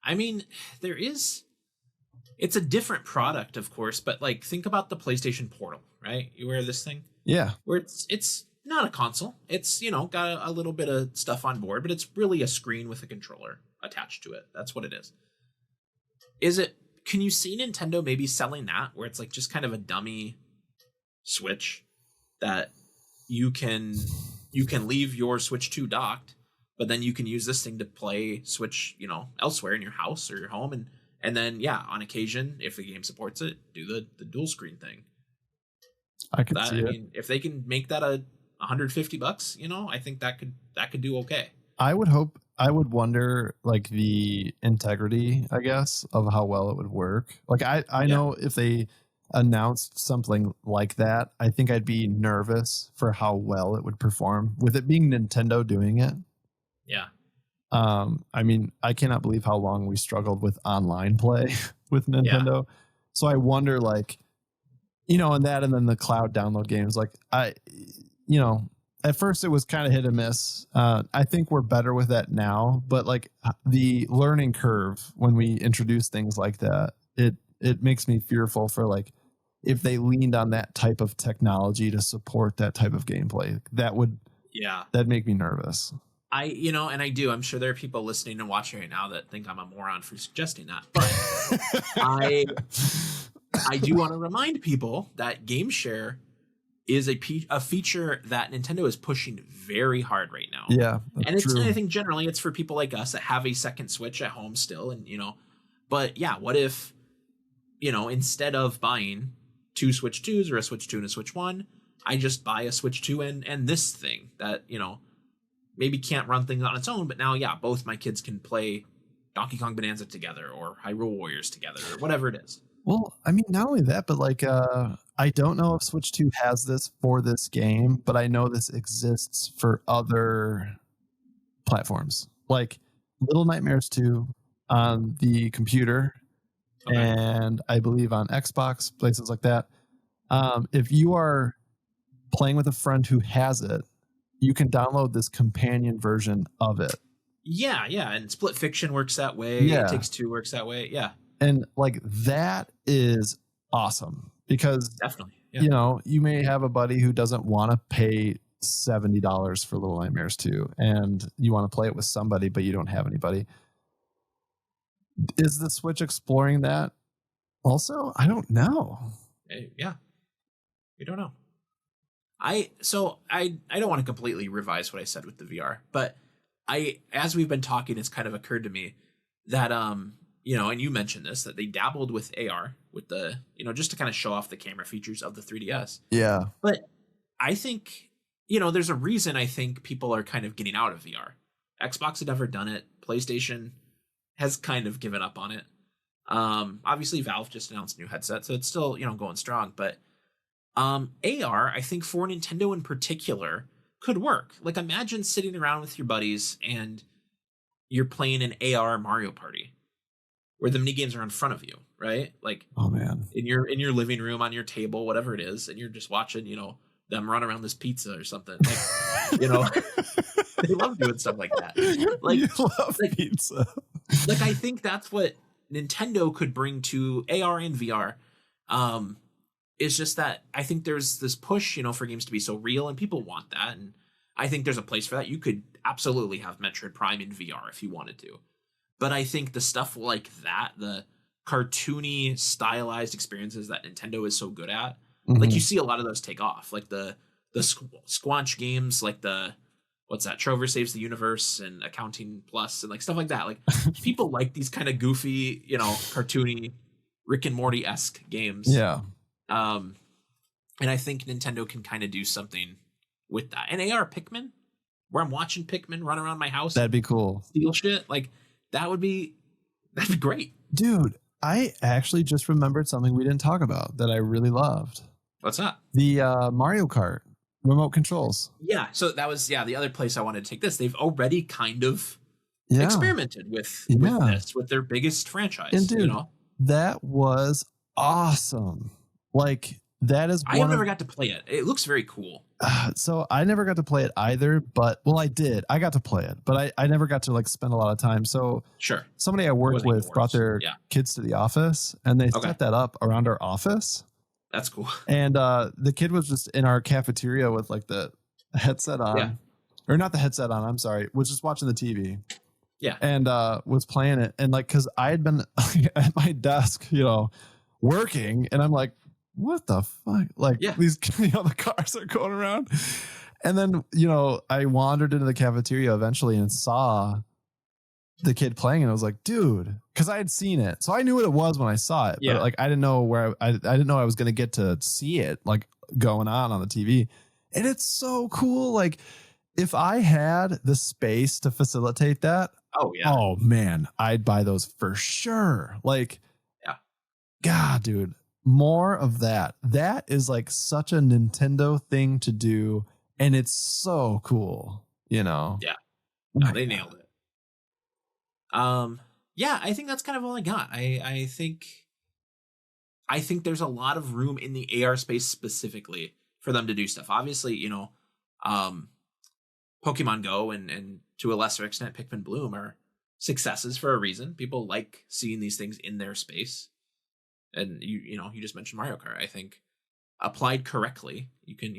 I mean, it's a different product, of course, but like think about the PlayStation Portal, right? You wear this thing. Yeah. Where it's not a console. It's, got a little bit of stuff on board, but it's really a screen with a controller attached to it. That's what it is. Can you see Nintendo maybe selling that where it's like just kind of a dummy Switch that you can leave your Switch 2 docked, but then you can use this thing to play Switch, elsewhere in your house or your home, and then on occasion, if the game supports it, do the dual screen thing. I could see it. I mean, if they can make that $150, I think that could do okay. I would wonder like the integrity, I guess, of how well it would work. Like I know if they announced something like that, I think I'd be nervous for how well it would perform with it being Nintendo doing it. Yeah. I mean, I cannot believe how long we struggled with online play with Nintendo. Yeah. So I wonder like, and then the cloud download games, like at first it was kind of hit and miss. I think we're better with that now, but like the learning curve when we introduce things like that, it makes me fearful for like, if they leaned on that type of technology to support that type of gameplay, that'd make me nervous. And I do. I'm sure there are people listening and watching right now that think I'm a moron for suggesting that. But I do want to remind people that Game Share is a feature that Nintendo is pushing very hard right now. Yeah, and I think generally it's for people like us that have a second Switch at home still, and But what if instead of buying two Switch 2s or a Switch 2 and a Switch 1, I just buy a Switch 2 and this thing that maybe can't run things on its own, but now, both my kids can play Donkey Kong Bonanza together or Hyrule Warriors together or whatever it is. Well, I mean, not only that, but like, I don't know if Switch 2 has this for this game, but I know this exists for other platforms, like Little Nightmares 2 on the computer, and I believe on Xbox, places like that. If you are playing with a friend who has it, you can download this companion version of it. Yeah, and Split Fiction works that way. Yeah. It Takes Two works that way. Yeah. And like that is awesome because definitely, you may have a buddy who doesn't want to pay $70 for Little Nightmares 2 and you want to play it with somebody, but you don't have anybody. Is the Switch exploring that also? I don't know. Yeah. We don't know. I don't want to completely revise what I said with the VR, but as we've been talking, it's kind of occurred to me that, and you mentioned this, that they dabbled with AR with the, just to kind of show off the camera features of the 3DS. Yeah. But I think, there's a reason I think people are kind of getting out of VR. Xbox had never done it. PlayStation has kind of given up on it. Obviously Valve just announced a new headset, so it's still, going strong, but AR, I think for Nintendo in particular, could work. Like imagine sitting around with your buddies and you're playing an AR Mario Party where the mini games are in front of you, right? Like, oh man, in your living room, on your table, whatever it is, and you're just watching, them run around this pizza or something. Like, they love doing stuff like that. Like, you love pizza. Like, I think that's what Nintendo could bring to AR and VR. It's just that I think there's this push, for games to be so real, and people want that. And I think there's a place for that. You could absolutely have Metroid Prime in VR if you wanted to. But I think the stuff like that, the cartoony, stylized experiences that Nintendo is so good at, like you see a lot of those take off. Like the Squanch games, like what's that? Trover Saves the Universe and Accounting Plus and like stuff like that. Like people like these kind of goofy, cartoony, Rick and Morty-esque games. Yeah. And I think Nintendo can kind of do something with that. And AR Pikmin, where I'm watching Pikmin run around my house. That'd be cool. Steal shit. Like that'd be great. Dude, I actually just remembered something we didn't talk about that I really loved. What's that? The Mario Kart remote controls. Yeah. So that was, the other place I wanted to take this. They've already kind of experimented with this, with their biggest franchise. And dude, you know, that was awesome. Like that is. I never got to play it. It looks very cool. So I never got to play it either, but I did. I got to play it, but I never got to like spend a lot of time. So sure, somebody I worked with brought their kids to the office, and they set that up around our office. That's cool. And the kid was just in our cafeteria with like the headset on, or not the headset on. I'm sorry, was just watching the TV. Yeah, and was playing it, and like because I had been at my desk, working, and I'm like, what the fuck? Like these, the cars are going around. And then, I wandered into the cafeteria eventually and saw the kid playing, and I was like, dude, because I had seen it. So I knew what it was when I saw it. Yeah. But like I didn't know where I didn't know I was gonna get to see it like going on the TV. And it's so cool. Like if I had the space to facilitate that, oh man, I'd buy those for sure. Like, God, dude. More of that. That is like such a Nintendo thing to do, and it's so cool, Yeah, no, they nailed it. I think that's kind of all I got. I think there's a lot of room in the AR space specifically for them to do stuff. Obviously, Pokemon Go and to a lesser extent Pikmin Bloom are successes for a reason. People like seeing these things in their space. And you just mentioned Mario Kart. I think applied correctly, you can,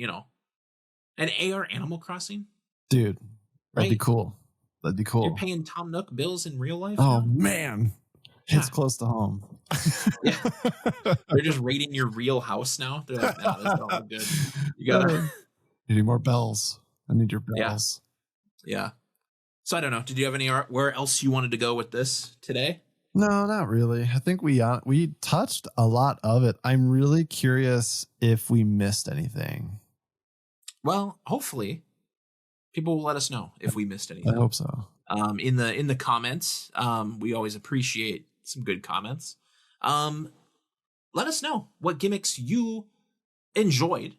an AR Animal Crossing, dude, that'd be cool. That'd be cool. You're paying Tom Nook bills in real life. Oh man, it's close to home. Yeah, they're just raiding your real house now. They're like, no, that's all good. You need more bells. I need your bells. Yeah. So I don't know. Did you have where else you wanted to go with this today? No, not really. I think we touched a lot of it. I'm really curious if we missed anything. Well, hopefully people will let us know if we missed anything. I hope so. In the comments, we always appreciate some good comments. Let us know what gimmicks you enjoyed,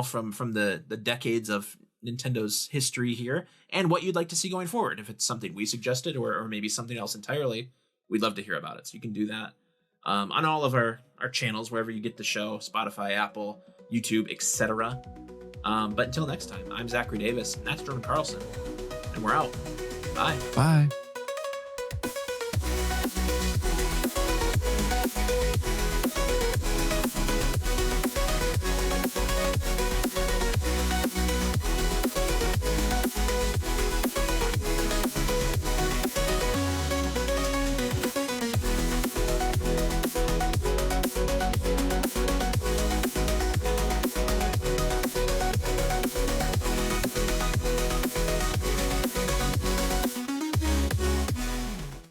from the decades of Nintendo's history here, and what you'd like to see going forward. If it's something we suggested or maybe something else entirely, we'd love to hear about it. So you can do that on all of our channels, wherever you get the show, Spotify, Apple, YouTube, etc. But until next time, I'm Zachary Davis, and that's Jordan Carlson, and we're out. Bye. Bye.